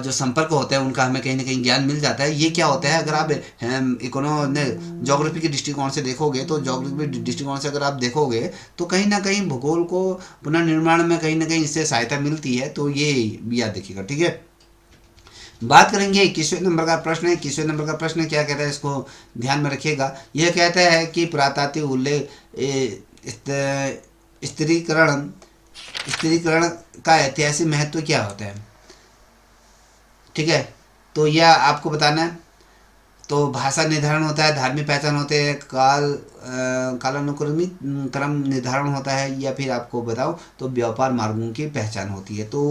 जो संपर्क होते हैं उनका हमें कहीं ना कहीं ज्ञान मिल जाता है। ये क्या होता है, अगर आप ज्योग्राफी के दृष्टिकोण से देखोगे, तो ज्योग्राफी दृष्टिकोण से अगर आप देखोगे तो कहीं ना कहीं भूगोल को पुनर्निर्माण में कहीं ना कहीं इससे सहायता मिलती है। तो ये याद रखिएगा। ठीक है, बात करेंगे 21वें नंबर का प्रश्न है। 21वें नंबर का प्रश्न क्या कहता है, इसको ध्यान में रखिएगा। यह कहता है कि पुरातात्विक उल्लेख स्त्रीकरण स्त्रीकरण का ऐतिहासिक महत्व क्या होता है। ठीक है, तो यह आपको बताना है। तो भाषा निर्धारण होता है, धार्मिक पहचान होते हैं, कालानुक्रमिक क्रम निर्धारण होता है, या फिर आपको बताओ तो व्यापार मार्गों की पहचान होती है। तो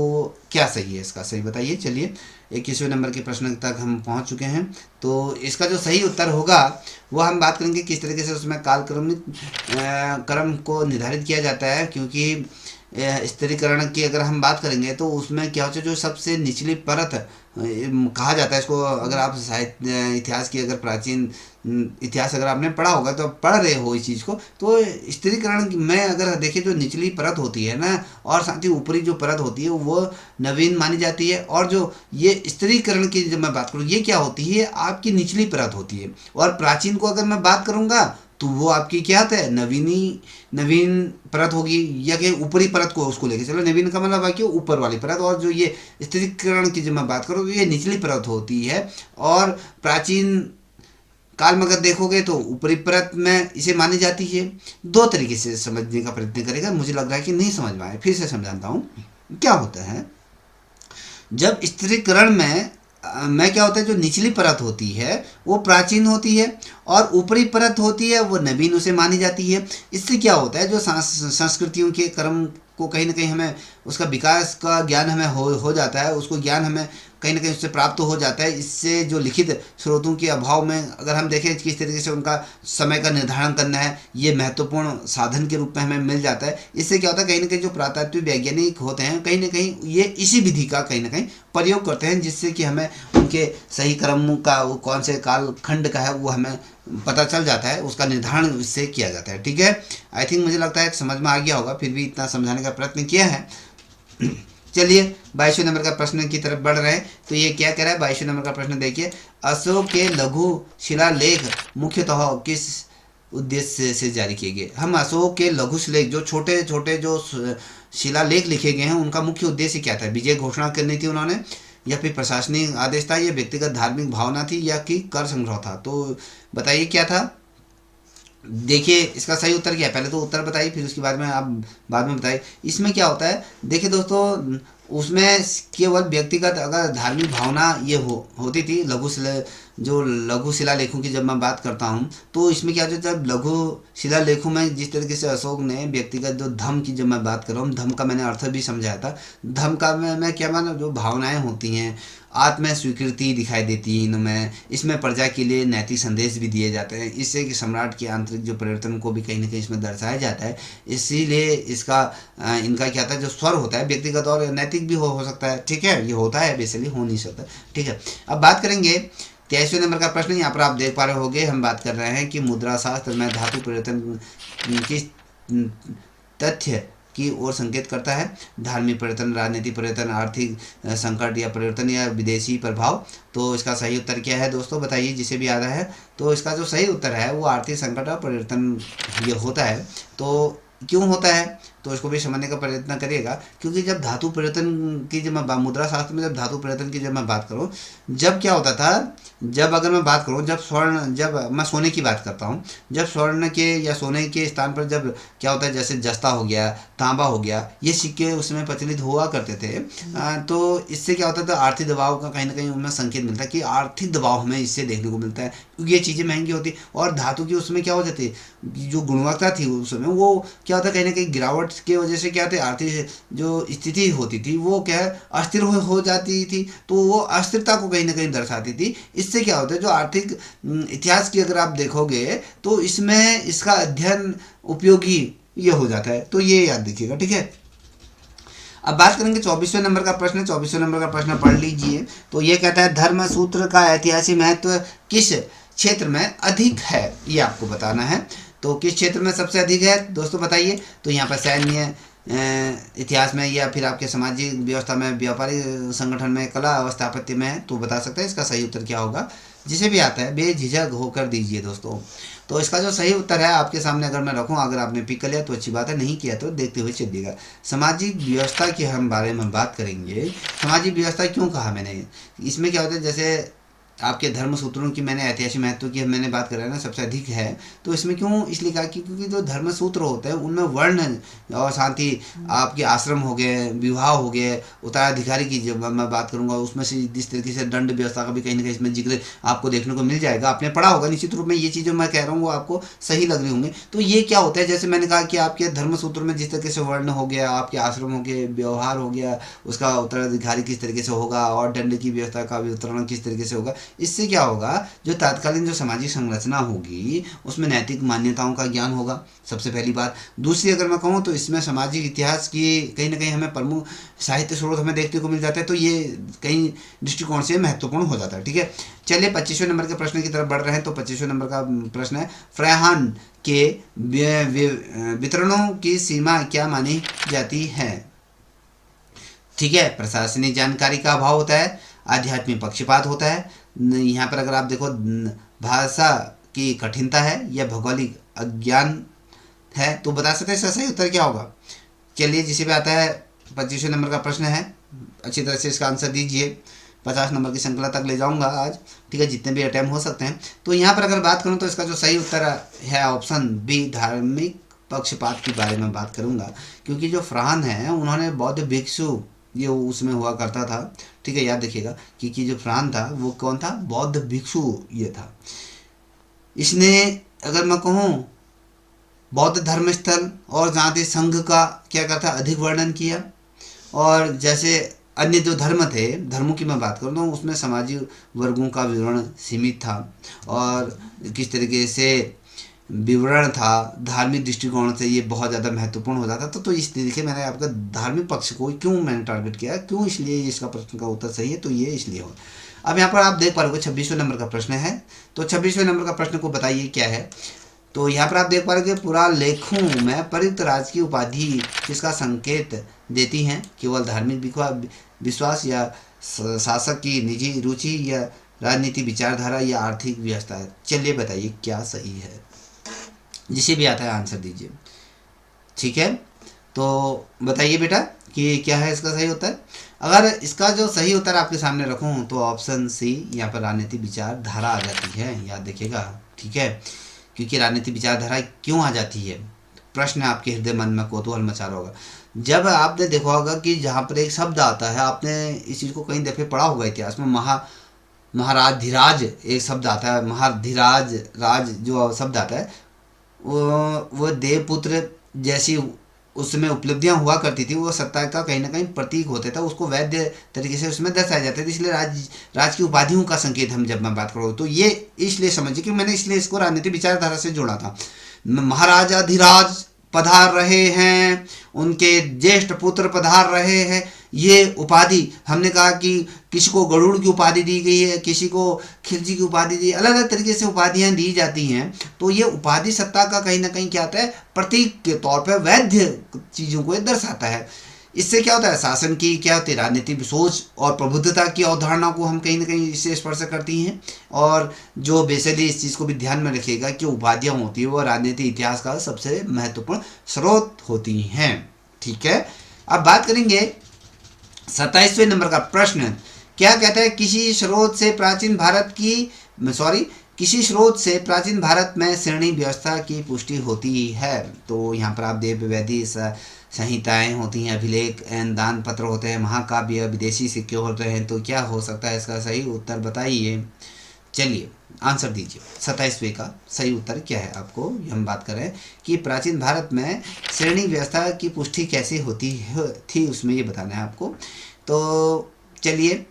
क्या सही है, इसका सही बताइए। चलिए 21वें नंबर के प्रश्न तक हम पहुंच चुके हैं। तो इसका जो सही उत्तर होगा वो हम बात करेंगे किस तरीके से उसमें कालक्रमिक क्रम को निर्धारित किया जाता है। क्योंकि स्त्रीकरण की अगर हम बात करेंगे तो उसमें क्या होता है, जो सबसे निचली परत कहा जाता है इसको। अगर आप साहित्य इतिहास की अगर प्राचीन इतिहास अगर आपने पढ़ा होगा तो पढ़ रहे हो इस चीज़ को, तो स्त्रीकरण में अगर देखें जो निचली परत होती है ना, और साथ ही ऊपरी जो परत होती है वो नवीन मानी जाती है। और जो ये स्त्रीकरण की जब मैं बात करूँ, ये क्या होती है, आपकी निचली परत होती है। और प्राचीन को अगर मैं बात करूँगा तो वो आपकी क्या होता है, नवीन परत होगी, या कि ऊपरी परत को उसको लेके चलो। नवीन का मतलब बाकी ऊपर वाली परत, और जो ये स्त्रीकरण की जब मैं बात करूँ तो ये निचली परत होती है। और प्राचीन काल में अगर देखोगे तो ऊपरी परत में इसे मानी जाती है। दो तरीके से समझने का प्रयत्न करेगा, मुझे लग रहा है कि नहीं समझ में आए, फिर से समझाता हूँ। क्या होता है जब स्थिरीकरण में क्या होता है, जो निचली परत होती है वो प्राचीन होती है और ऊपरी परत होती है वो नवीन उसे मानी जाती है। इससे क्या होता है, जो संस्कृतियों के क्रम को कहीं ना कहीं हमें उसका विकास का ज्ञान हमें हो जाता है, उसको ज्ञान हमें कहीं ना कहीं उससे प्राप्त हो जाता है। इससे जो लिखित स्रोतों के अभाव में अगर हम देखें किस तरीके से उनका समय का निर्धारण करना है, ये महत्वपूर्ण साधन के रूप में हमें मिल जाता है। इससे क्या होता है, कहीं ना कहीं जो पुरातात्विक वैज्ञानिक होते हैं कहीं ना कहीं ये इसी विधि का कहीं ना कहीं प्रयोग करते हैं, जिससे कि हमें उनके सही क्रम का वो कौन से कालखंड का है वो हमें पता चल जाता है, उसका निर्धारण इससे किया जाता है। ठीक है, आई थिंक मुझे लगता है समझ में आ गया होगा, फिर भी इतना समझाने का प्रयत्न किया है। चलिए 22वें नंबर का प्रश्न की तरफ बढ़ रहे हैं। तो ये क्या कह रहा है, 22वें नंबर का प्रश्न देखिए, अशोक के लघु शिलालेख मुख्यतः किस उद्देश्य से जारी किए गए। हम अशोक के लघु शिलालेख, जो छोटे छोटे जो शिलालेख लिखे गए हैं, उनका मुख्य उद्देश्य क्या था। विजय घोषणा करनी थी उन्होंने, या फिर प्रशासनिक आदेश था, या व्यक्तिगत धार्मिक भावना थी, या कि कर संग्रह था। तो बताइए क्या था। देखिए इसका सही उत्तर क्या है, पहले तो उत्तर बताइए, फिर उसके बाद में आप बाद में बताइए। इसमें क्या होता है, देखिए दोस्तों, उसमें केवल व्यक्तिगत अगर धार्मिक भावना ये होती थी। जो लघु शिलालेखों की जब मैं बात करता हूँ तो इसमें क्या होता है, जब लघु शिलालेखों में जिस तरीके से अशोक ने व्यक्तिगत जो धम की जब मैं बात कर रहा हूँ, धम का मैंने अर्थ भी समझाया था। धम का मैं क्या माना, जो भावनाएं होती हैं, आत्म स्वीकृति दिखाई देती है इनमें। इसमें प्रजा के लिए नैतिक संदेश भी दिए जाते हैं, इससे कि सम्राट के आंतरिक जो परिवर्तन को भी कहीं ना कहीं इसमें दर्शाया जाता है। इसीलिए इसका इनका क्या था, जो स्वर होता है व्यक्तिगत और नैतिक भी हो सकता है। ठीक है, ये होता है, बेसिकली हो नहीं सकता। ठीक है, अब बात करेंगे 23वें नंबर का प्रश्न। यहाँ पर आप देख पा रहे होंगे, हम बात कर रहे हैं कि मुद्रा शास्त्र में धातु परिवर्तन किस तथ्य की ओर संकेत करता है। धार्मिक परिवर्तन, राजनीतिक परिवर्तन, आर्थिक संकट, या परिवर्तन, या विदेशी प्रभाव। तो इसका सही उत्तर क्या है दोस्तों, बताइए जिसे भी आ रहा है। तो इसका जो सही उत्तर है वो आर्थिक संकट और परिवर्तन ये होता है। तो क्यों होता है तो इसको भी समझने का प्रयत्न करिएगा। क्योंकि जब धातु परिवर्तन की जब मैं मुद्रा शास्त्र में जब धातु परिवर्तन की जब मैं बात करूँ, जब क्या होता था, जब अगर मैं बात करूँ, जब मैं सोने की बात करता हूँ, जब स्वर्ण के या सोने के स्थान पर जब क्या होता है, जैसे जस्ता हो गया, तांबा हो गया, ये सिक्के उसमें प्रचलित हुआ करते थे। तो इससे क्या होता था, आर्थिक दबाव का कहीं ना कहीं उनमें संकेत मिलता है कि आर्थिक दबाव हमें इससे देखने को मिलता है, क्योंकि ये चीज़ें महंगी होती। और धातु की उसमें क्या हो जाती, जो गुणवत्ता थी उसमें, वो क्या होता है, कहीं ना कहीं गिरावट की वजह से क्या होता है, आर्थिक जो स्थिति होती थी वो क्या है, अस्थिर हो जाती थी। तो वो अस्थिरता को कहीं ना कहीं दर्शाती थी। इससे क्या होता है, जो आर्थिक इतिहास की अगर आप देखोगे तो इसमें इसका अध्ययन उपयोगी ये हो जाता है। तो ये याद रखिएगा। ठीक है, अब बात करेंगे 24वें नंबर का प्रश्न। 24वें नंबर का प्रश्न पढ़ लीजिए। तो ये कहता है, धर्म सूत्र का ऐतिहासिक महत्व किस क्षेत्र में अधिक है, ये आपको बताना है। तो किस क्षेत्र में सबसे अधिक है दोस्तों, बताइए। तो यहाँ पर सैन्य इतिहास में, या फिर आपके सामाजिक व्यवस्था में, व्यापारिक संगठन में, कला और स्थापत्य में। तो बता सकते हैं इसका सही उत्तर क्या होगा। जिसे भी आता है बेझिझक होकर दीजिए दोस्तों। तो इसका जो सही उत्तर है आपके सामने अगर मैं रखूं, अगर आपने पिक कर लिया तो अच्छी बात है, नहीं किया तो देखते हुए चलिएगा। सामाजिक व्यवस्था के हम बारे में बात करेंगे। सामाजिक व्यवस्था क्यों कहा मैंने, इसमें क्या होता है, जैसे आपके धर्म सूत्रों की मैंने ऐतिहासिक महत्व की मैंने बात कर रहा है ना, सबसे अधिक है। तो इसमें क्यों इसलिए कहा, क्योंकि जो धर्म सूत्र होते हैं उनमें वर्ण और साथ ही आपके आश्रम हो गए, विवाह हो गए, उत्तराधिकारी की जब मैं बात करूंगा उसमें से जिस तरीके से दंड व्यवस्था का भी कहीं ना कहीं इसमें जिक्र आपको देखने को मिल जाएगा। आपने पढ़ा होगा निश्चित रूप में, ये चीज़ें मैं कह रहा हूँ वो आपको सही लग रही होंगी। तो ये क्या होता है, जैसे मैंने कहा कि आपके धर्म सूत्र में जिस तरीके से वर्ण हो गया, आपके आश्रम हो गए, व्यवहार हो गया, उसका उत्तराधिकारी किस तरीके से होगा, और दंड की व्यवस्था का वितरण किस तरीके से होगा। इससे क्या होगा, जो तात्कालीन जो सामाजिक संरचना होगी उसमें नैतिक मान्यताओं का ज्ञान होगा, सबसे पहली बात। दूसरी अगर मैं कहूँ तो इसमें सामाजिक इतिहास की कहीं ना कहीं हमें प्रमुख साहित्य स्रोत हमें देखने को मिल जाता है। तो ये कई दृष्टिकोण से महत्वपूर्ण हो जाता है। ठीक है, चलिए 25वें नंबर के प्रश्न की तरफ बढ़ रहे हैं। तो 25वें नंबर का प्रश्न है, फ्रायहान के वितरणों की सीमा क्या मानी जाती है। ठीक है, प्रशासनिक जानकारी का अभाव होता है, आध्यात्मिक पक्षपात होता है, यहाँ पर अगर आप देखो भाषा की कठिनता है, या भौगोलिक अज्ञान है। तो बता सकते हैं इसका सही उत्तर क्या होगा। चलिए जिसे भी आता है, 25वें नंबर का प्रश्न है, अच्छी तरह से इसका आंसर दीजिए। 50 नंबर की श्रृंखला तक ले जाऊंगा आज, ठीक है, जितने भी अटैम्प्ट हो सकते हैं। तो यहाँ पर अगर बात करूँ तो इसका जो सही उत्तर है ऑप्शन बी, धार्मिक पक्षपात के बारे में बात करूंगा। क्योंकि जो फ्रान है उन्होंने बौद्ध भिक्षु ये उसमें हुआ करता था, ठीक है, याद रखिएगा। क्योंकि जो फ्रान था वो कौन था, बौद्ध भिक्षु ये था। इसने अगर मैं कहूँ बौद्ध धर्म स्थल और जाति संघ का क्या कहता है अधिक वर्णन किया। और जैसे अन्य जो धर्म थे, धर्मों की मैं बात करूँ तो उसमें सामाजिक वर्गों का विवरण सीमित था और किस तरीके से विवरण था, धार्मिक दृष्टिकोण से ये बहुत ज़्यादा महत्वपूर्ण हो जाता था। तो इस तरीके मैंने आपका धार्मिक पक्ष को क्यों मैंने टारगेट किया, क्यों, इसलिए इसका प्रश्न का उत्तर सही है, तो ये इसलिए हो। अब यहाँ पर आप देख पा रहे हो 26वें नंबर का प्रश्न है। तो 26वें नंबर का प्रश्न को बताइए क्या है। तो यहाँ पर आप देख पा रहे हो पूरा लेखों में प्रयुक्त राजकीय उपाधि किसका संकेत देती हैं, केवल धार्मिक विश्वास या शासक की निजी रुचि या राजनीति विचारधारा या आर्थिक व्यवस्था। चलिए बताइए क्या सही है, जिसे भी आता है आंसर दीजिए, ठीक है। तो बताइए बेटा कि क्या है इसका सही उत्तर। अगर इसका जो सही उत्तर आपके सामने रखूं तो ऑप्शन सी, यहाँ पर राजनीतिक विचारधारा आ जाती है, याद रखिएगा, ठीक है। क्योंकि राजनीतिक विचारधारा क्यों आ जाती है, प्रश्न आपके हृदय मन में कौतूहल मचा रहा होगा। जब आपने देखा होगा कि जहाँ पर एक शब्द आता है, आपने इस चीज़ को कई दफ़े पढ़ा होगा इतिहास में, महाराधिराज एक शब्द आता है, महाधिराज राज जो शब्द आता है वो देवपुत्र जैसी उसमें उपलब्धियां हुआ करती थी, वो सत्ता का कहीं ना कहीं प्रतीक होते था, उसको वैध तरीके से उसमें दर्शाया जाता था। इसलिए राज की उपाधियों का संकेत हम जब मैं बात करूँ तो ये इसलिए समझिए कि मैंने इसलिए इसको राजनीतिक विचारधारा से जोड़ा था। महाराजाधिराज पधार रहे हैं, उनके ज्येष्ठ पुत्र पधार रहे हैं, ये उपाधि हमने कहा कि किसी को गरुड़ की उपाधि दी गई है, किसी को खिलजी की उपाधि दी, अलग अलग तरीके से उपाधियां दी जाती हैं। तो ये उपाधि सत्ता का कहीं ना कहीं क्या होता है, प्रतीक के तौर पर वैध चीज़ों को दर्शाता है। इससे क्या होता है, शासन की क्या होती है, राजनीतिक सोच और प्रबुद्धता की अवधारणा को हम कहीं ना कहीं इससे स्पर्श करती हैं। और जो बेसिकली इस चीज़ को भी ध्यान में रखिएगा कि उपाधियाँ होती है वो राजनीतिक इतिहास का सबसे महत्वपूर्ण स्रोत होती हैं, ठीक है। अब बात करेंगे 27वें नंबर का प्रश्न, क्या कहता है, किसी स्रोत से प्राचीन भारत में श्रेणी व्यवस्था की पुष्टि होती है। तो यहाँ पर आप देव वैदिक संहिताएं होती हैं, अभिलेख एवं दान पत्र होते हैं, महाकाव्य, विदेशी सिक्के होते हैं। तो क्या हो सकता है इसका सही उत्तर बताइए, चलिए आंसर दीजिए। 27वें का सही उत्तर क्या है, आपको हम बात करें कि प्राचीन भारत में श्रेणी व्यवस्था की पुष्टि कैसे होती थी, उसमें ये बताना है आपको। तो चलिए,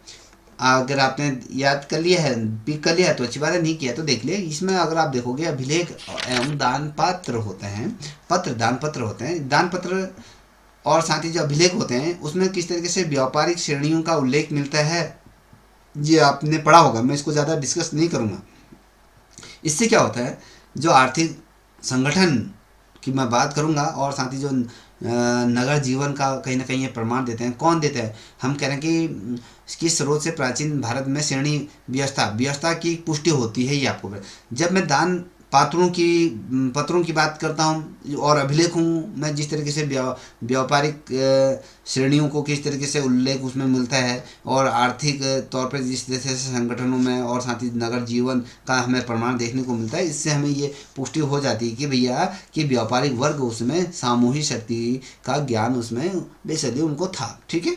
अगर आपने याद कर लिया है, पिक कर लिया है तो अच्छी बात है, नहीं किया तो देख लिया। इसमें अगर आप देखोगे अभिलेख एवं दान पत्र होते हैं, दान पत्र होते हैं, दान पत्र और साथ ही जो अभिलेख होते हैं उसमें किस तरीके से व्यापारिक श्रेणियों का उल्लेख मिलता है, ये आपने पढ़ा होगा, मैं इसको ज़्यादा डिस्कस नहीं करूँगा। इससे क्या होता है, जो आर्थिक संगठन की मैं बात करूँगा और साथ ही जो नगर जीवन का कहीं ना कहीं ये प्रमाण देते हैं, कौन देते हैं, हम कह रहे हैं कि किस स्रोत से प्राचीन भारत में श्रेणी व्यवस्था की पुष्टि होती है, ये आपको। जब मैं दान पत्रों की बात करता हूँ और अभिलेखों में जिस तरीके से व्यापारिक श्रेणियों को किस तरीके से उल्लेख उसमें मिलता है और आर्थिक तौर पर जिस तरह से संगठनों में और साथ ही नगर जीवन का हमें प्रमाण देखने को मिलता है, इससे हमें ये पुष्टि हो जाती है कि भैया कि व्यापारिक वर्ग उसमें सामूहिक शक्ति का ज्ञान उसमें बेसिकली उनको था, ठीक है।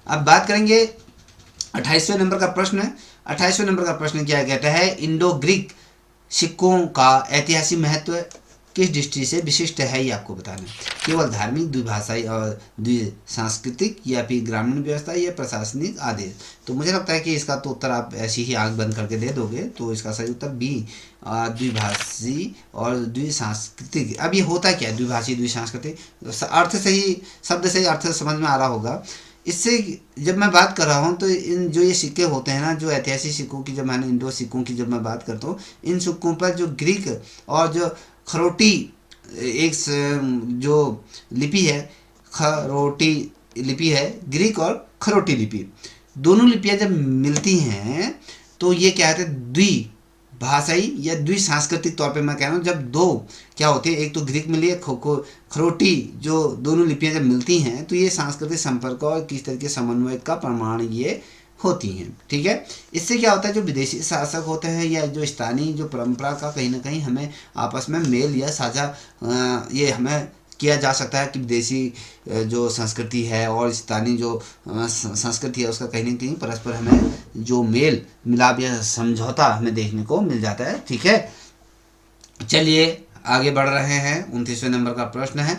अब बात करेंगे 28वें नंबर का प्रश्न। 28वें नंबर का प्रश्न क्या कहता है, इंडो ग्रीक सिक्कों का ऐतिहासिक महत्व किस दृष्टि से विशिष्ट है, ये आपको बताना है। केवल धार्मिक, द्विभाषाई और द्विसांस्कृतिक, या फिर ग्रामीण व्यवस्था या प्रशासनिक आदेश। तो मुझे लगता है कि इसका तो उत्तर आप ऐसी ही आंख बंद करके दे दोगे, तो इसका सही उत्तर बी, द्विभाषी और द्विसांस्कृतिक। अब ये होता क्या है द्विभाषी द्विसांस्कृतिक, अर्थ सही, शब्द सही अर्थ समझ में आ रहा होगा। इससे जब मैं बात कर रहा हूँ तो इन जो ये सिक्के होते हैं ना, जो ऐतिहासिक सिक्कों की, जब मैंने इंडो सिक्कों की जब मैं बात करता हूँ, इन सिक्कों पर जो ग्रीक और जो खरोटी एक जो लिपि है, खरोटी लिपि है, ग्रीक और खरोटी लिपि, दोनों लिपियाँ जब मिलती हैं तो ये क्या कहते हैं, द्विभाषाई या द्विसांस्कृतिक तौर पे मैं कह रहा हूँ। जब दो क्या होती है, एक तो ग्रीक मिली है, खरोटी, जो दोनों लिपियाँ जब मिलती हैं तो ये सांस्कृतिक संपर्क और किस तरह के समन्वय का प्रमाण ये होती हैं। ठीक है, इससे क्या होता है, जो विदेशी शासक होते हैं या जो स्थानीय जो परंपरा का कहीं ना कहीं हमें आपस में मेल या साझा ये हमें किया जा सकता है कि विदेशी जो संस्कृति है और स्थानीय जो संस्कृति है उसका कहीं ना कहीं परस्पर हमें जो मेल मिलाप या समझौता हमें देखने को मिल जाता है। ठीक है, चलिए आगे बढ़ रहे हैं। 29वें नंबर का प्रश्न है,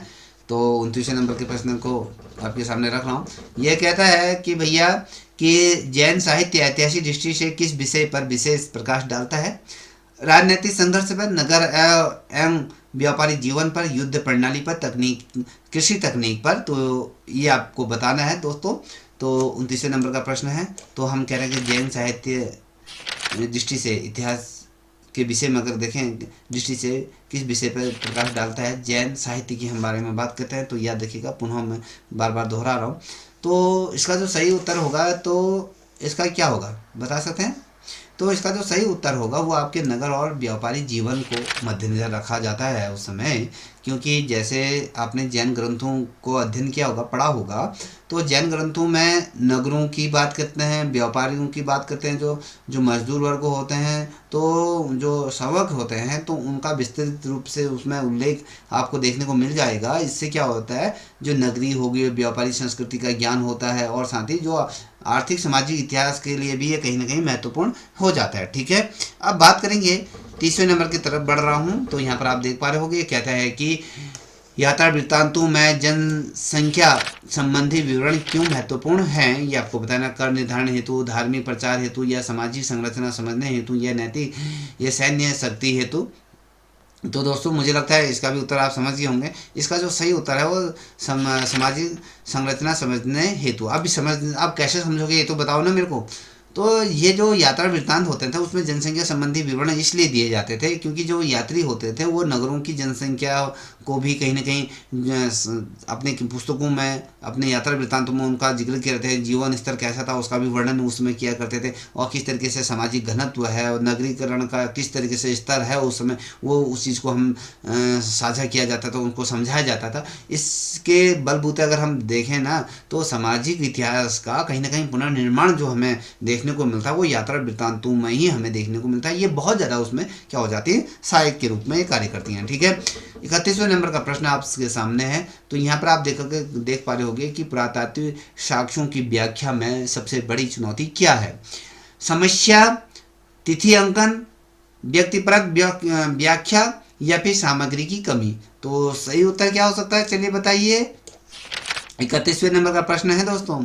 तो 29वें नंबर के प्रश्न को आपके सामने रख रहा हूँ। यह कहता है कि भैया कि जैन साहित्य ऐतिहासिक दृष्टि से किस विषय पर विशेष प्रकाश डालता है? राजनीतिक संघर्ष पर, नगर एवं व्यापारी जीवन पर, युद्ध प्रणाली पर, तकनीक, कृषि तकनीक पर। तो ये आपको बताना है दोस्तों। तो 29वें नंबर का प्रश्न है, तो हम कह रहे हैं कि जैन साहित्य दृष्टि से इतिहास के विषय में अगर देखें दृष्टि से किस विषय पर प्रकाश डालता है, जैन साहित्य की हम बारे में बात करते हैं। तो याद रखिएगा, पुनः मैं बार बार दोहरा रहा हूँ। तो इसका जो सही उत्तर होगा, तो इसका क्या होगा बता सकते हैं? तो इसका जो सही उत्तर होगा वो आपके नगर और व्यापारी जीवन को मद्देनजर रखा जाता है उस समय। क्योंकि जैसे आपने जैन ग्रंथों को अध्ययन किया होगा, पढ़ा होगा, तो जैन ग्रंथों में नगरों की बात करते हैं, व्यापारियों की बात करते हैं, जो जो मजदूर वर्ग होते हैं, तो जो श्रवक होते हैं, तो उनका विस्तृत रूप से उसमें उल्लेख आपको देखने को मिल जाएगा। इससे क्या होता है, जो नगरी होगी व्यापारी संस्कृति का ज्ञान होता है और साथ ही जो आर्थिक सामाजिक इतिहास के लिए भी ये कहीं ना कहीं महत्वपूर्ण हो जाता है। ठीक है, अब बात करेंगे 30वें नंबर की तरफ बढ़ रहा हूँ। तो यहाँ पर आप देख पा रहे होंगे, कहता है कि यात्रा वृत्तांतों में जनसंख्या संबंधी विवरण क्यों महत्वपूर्ण हैं, ये आपको बताना। कर निर्धारण हेतु, धार्मिक प्रचार हेतु, या सामाजिक संरचना समझने हेतु, या नैतिक या सैन्य शक्ति हेतु। तो दोस्तों मुझे लगता है इसका भी उत्तर आप समझ गए होंगे। इसका जो सही उत्तर है वो सामाजिक संरचना समझने हेतु। आप कैसे समझोगे ये तो बताओ ना मेरे को। तो ये जो यात्रा वृत्तांत होते थे उसमें जनसंख्या संबंधी विवरण इसलिए दिए जाते थे क्योंकि जो यात्री होते थे वो नगरों की जनसंख्या को भी कहीं ना कहीं अपने पुस्तकों में, अपने यात्रा वृत्तांतों में उनका जिक्र करते थे। जीवन स्तर कैसा था उसका भी वर्णन उसमें किया करते थे, और किस तरीके से सामाजिक घनत्व है और नगरीकरण का किस तरीके से स्तर है उस समय, वो उस चीज़ को हम साझा किया जाता था, उनको समझाया जाता था। इसके बलबूते अगर हम देखें ना, तो सामाजिक इतिहास का कहीं ना कहीं पुनर्निर्माण जो हमें देखने को मिलता है वो यात्रा वृत्तांतों में ही हमें देखने को मिलता है। ये बहुत ज़्यादा उसमें क्या हो जाती है, सहायक के रूप में ये कार्य करती हैं। ठीक है, 31वें नंबर का प्रश्न आपके सामने है। तो यहाँ पर आप देख पा रहे होंगे कि पुरातात्विक साक्ष्यों की व्याख्या में सबसे बड़ी चुनौती क्या है? समस्या, तिथि अंकन, व्यक्तिपरक व्याख्या, या फिर सामग्री की कमी। तो सही उत्तर क्या हो सकता है, चलिए बताइए। 31वें नंबर का प्रश्न है दोस्तों,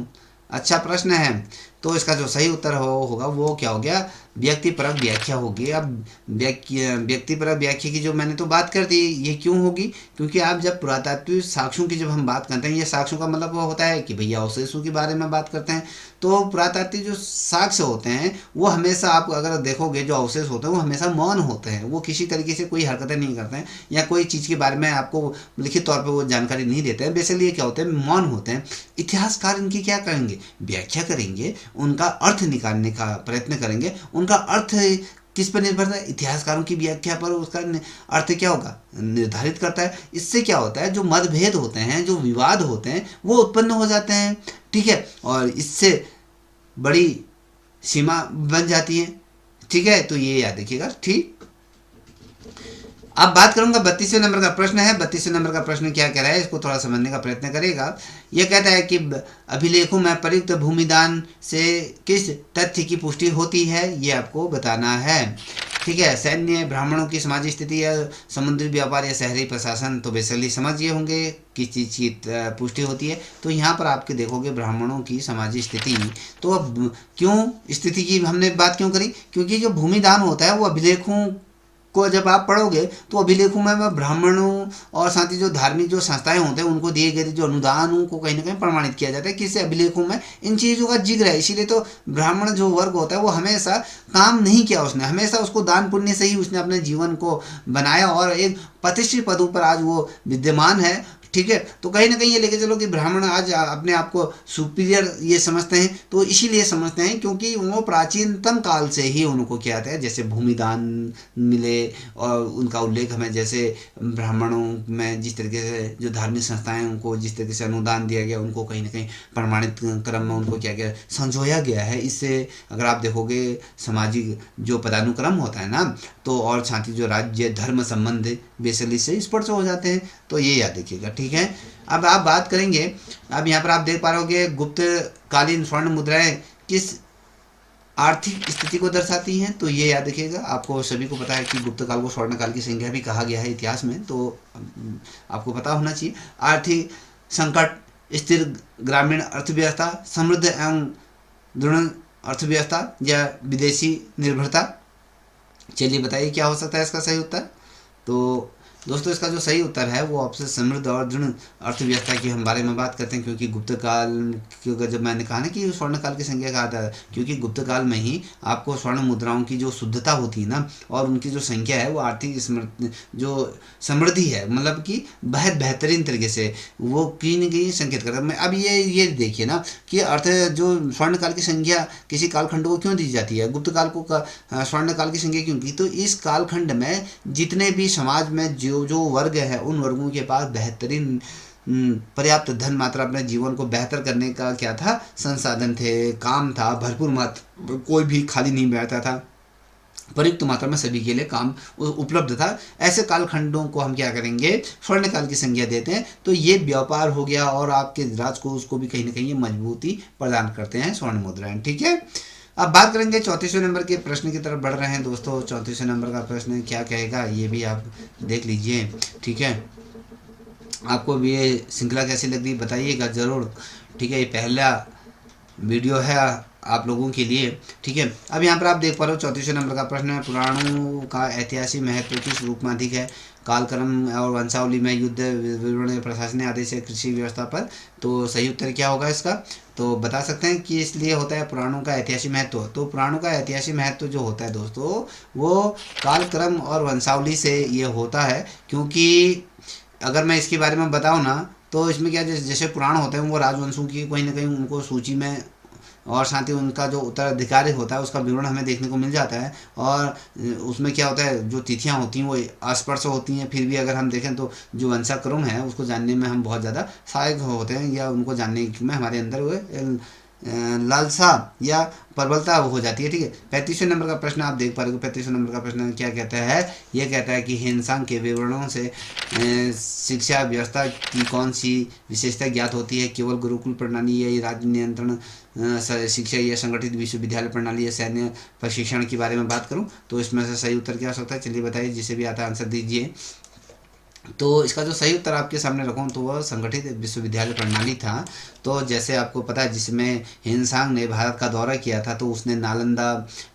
अच्छा प्रश्न है। तो इसका जो सही उत्तर होगा वो क्या हो गया, व्यक्तिपरक व्याख्या होगी। अब व्यक्तिपरक व्याख्या की जो मैंने तो बात कर दी, ये क्यों होगी, क्योंकि आप जब पुरातात्विक साक्ष्यों की जब हम बात करते हैं, ये साक्ष्यों का मतलब वो होता है कि भैया अवशेषों के बारे में बात करते हैं। तो पुरातात्विक जो साक्ष्य होते हैं वो हमेशा, आप अगर देखोगे जो अवशेष होते हैं वो हमेशा मौन होते हैं, वो किसी तरीके से कोई हरकतें नहीं करते हैं या कोई चीज़ के बारे में आपको लिखित तौर पर वो जानकारी नहीं देते हैं। बेसिकली क्या होते हैं, मौन होते हैं। इतिहासकार इनकी क्या करेंगे, व्याख्या करेंगे, उनका अर्थ निकालने का प्रयत्न करेंगे। उनका अर्थ किस पर निर्भर है, इतिहासकारों की व्याख्या पर उसका अर्थ क्या होगा निर्धारित करता है। इससे क्या होता है, जो मतभेद होते हैं, जो विवाद होते हैं वो उत्पन्न हो जाते हैं। ठीक है, और इससे बड़ी सीमा बन जाती है। ठीक है, तो ये याद रखिएगा। ठीक, अब बात करूंगा 32वें नंबर का प्रश्न है। 32वें नंबर का प्रश्न क्या कह रहा है, इसको थोड़ा समझने का प्रयत्न करेगा। यह कहता है कि अभिलेखों में प्रयुक्त भूमिदान से किस तथ्य की पुष्टि होती है, ये आपको बताना है। ठीक है, सैन्य, ब्राह्मणों की समाजी स्थिति, या समुद्री व्यापार, या शहरी प्रशासन। तो बेसिकली समझिए होंगे किस चीज़ की पुष्टि होती है। तो यहाँ पर आपके देखोगे ब्राह्मणों की समाजी स्थिति। तो अब क्यों स्थिति की हमने बात क्यों करी, क्योंकि जो भूमिदान होता है वो अभिलेखों को जब आप पढ़ोगे तो अभिलेखों में ब्राह्मणों और साथ ही जो धार्मिक जो संस्थाएं होते हैं उनको दिए गए जो अनुदानों को कहीं ना कहीं प्रमाणित किया जाता है। किससे, अभिलेखों में इन चीज़ों का जिक्र है। इसीलिए तो ब्राह्मण जो वर्ग होता है वो हमेशा काम नहीं किया उसने, हमेशा उसको दान पुण्य से ही उसने अपने जीवन को बनाया और एक प्रतिष्ठित पदों पर आज वो विद्यमान है। ठीक है। तो कहीं ना कहीं ये लेके चलो कि ब्राह्मण आज अपने आप को सुपीरियर ये समझते हैं, तो इसीलिए समझते हैं क्योंकि वो प्राचीनतम काल से ही उनको क्या आता है, जैसे भूमिदान मिले और उनका उल्लेख हमें, जैसे ब्राह्मणों में जिस तरीके से जो धार्मिक संस्थाएं उनको जिस तरीके से अनुदान दिया गया, उनको कहीं ना कहीं प्रमाणित क्रम में उनको क्या गया, संजोया गया है। इससे अगर आप देखोगे सामाजिक जो पदानुक्रम होता है ना, तो और साथ ही जो राज्य धर्म संबंध बेसिकली से स्पष्ट हो जाते हैं। तो ये याद रखिएगा, ठीक है। अब आप बात करेंगे, अब यहाँ पर आप देख पा रहे होगे गुप्त कालीन स्वर्ण मुद्राएं किस आर्थिक स्थिति को दर्शाती हैं, तो ये याद रखिएगा। आपको सभी को पता है कि गुप्त काल को स्वर्ण काल की संज्ञा भी कहा गया है इतिहास में, तो आपको पता होना चाहिए। आर्थिक संकट, स्थिर ग्रामीण अर्थव्यवस्था, समृद्ध एवं दृढ़ अर्थव्यवस्था या विदेशी निर्भरता। चलिए बताइए क्या हो सकता है इसका सही उत्तर। तो दोस्तों इसका जो सही उत्तर है वो आपसे समृद्ध और दृढ़ अर्थव्यवस्था की हम बारे में बात करते हैं, क्योंकि गुप्त काल, क्योंकि जब मैंने कहा ना कि स्वर्ण काल की संज्ञा कहा था, क्योंकि गुप्त काल में ही आपको स्वर्ण मुद्राओं की जो शुद्धता होती है ना, और उनकी जो संख्या है वो आर्थिक जो समृद्धि है, मतलब कि बहुत बेहतरीन तरीके से वो कहीं न कहीं संकेत करता है। अब ये देखिए ना कि अर्थ जो स्वर्ण काल की संज्ञा किसी कालखंड को क्यों दी जाती है, गुप्त काल को स्वर्ण काल की संज्ञा क्यों की, तो इस कालखंड में जितने भी समाज में जो वर्ग है उन वर्गों के पास बेहतरीन पर्याप्त धन मात्रा अपने जीवन को बेहतर करने का क्या था, संसाधन थे, काम था, भरपूर मात्रा, कोई भी खाली नहीं बैठता था, पर्याप्त मात्रा में सभी के लिए काम उपलब्ध था। ऐसे कालखंडों को हम क्या करेंगे, स्वर्ण काल की संज्ञा देते हैं। तो ये व्यापार हो गया और आपके राज को उसको भी कहीं ना कहीं मजबूती प्रदान करते हैं स्वर्ण मुद्राएं, ठीक है। अब बात करेंगे 34वें नंबर के प्रश्न की तरफ बढ़ रहे हैं दोस्तों। 34वें नंबर का प्रश्न क्या कहेगा ये भी आप देख लीजिए, ठीक है। आपको भी ये श्रृंखला कैसी लग रही बताइएगा ज़रूर, ठीक है। ये पहला वीडियो है आप लोगों के लिए, ठीक है। अब यहाँ पर आप देख पा रहे हो 34वें नंबर का प्रश्न है, पुराणों का ऐतिहासिक महत्व किस रूप में अधिक है, कालक्रम और वंशावली में, युद्ध विवरण, प्रशासनिक आदेश है, कृषि व्यवस्था पर। तो सही उत्तर क्या होगा इसका, तो बता सकते हैं कि इसलिए होता है पुराणों का ऐतिहासिक महत्व। तो पुराणों का ऐतिहासिक महत्व जो होता है दोस्तों वो कालक्रम और वंशावली से ये होता है, क्योंकि अगर मैं इसके बारे में बताऊँ ना तो इसमें क्या, जैसे पुराण होते हैं वो राजवंशों की कहीं ना कहीं उनको सूची में, और साथ ही उनका जो उत्तराधिकारी होता है उसका विवरण हमें देखने को मिल जाता है। और उसमें क्या होता है, जो तिथियां होती हैं वो अस्पष्ट होती हैं, फिर भी अगर हम देखें तो जो वंशाक्रम है उसको जानने में हम बहुत ज़्यादा सहायक होते हैं, या उनको जानने में हमारे अंदर वो लालसा या प्रबलता हो जाती है, ठीक है। 35वें नंबर का प्रश्न आप देख पा रहे हो। 35वें नंबर का प्रश्न क्या कहता है, ये कहता है कि हिंसांग के विवरणों से शिक्षा व्यवस्था की कौन सी विशेषता ज्ञात होती है, केवल गुरुकुल प्रणाली या राज्य नियंत्रण शिक्षा या संगठित विश्वविद्यालय प्रणाली या सैन्य प्रशिक्षण के बारे में बात करूं, तो इसमें से सही उत्तर क्या हो सकता है, चलिए बताइए, जिसे भी आता है आंसर दीजिए। तो इसका जो सही उत्तर आपके सामने रखूँ तो वह संगठित विश्वविद्यालय प्रणाली था। तो जैसे आपको पता है जिसमें हिंसांग ने भारत का दौरा किया था, तो उसने नालंदा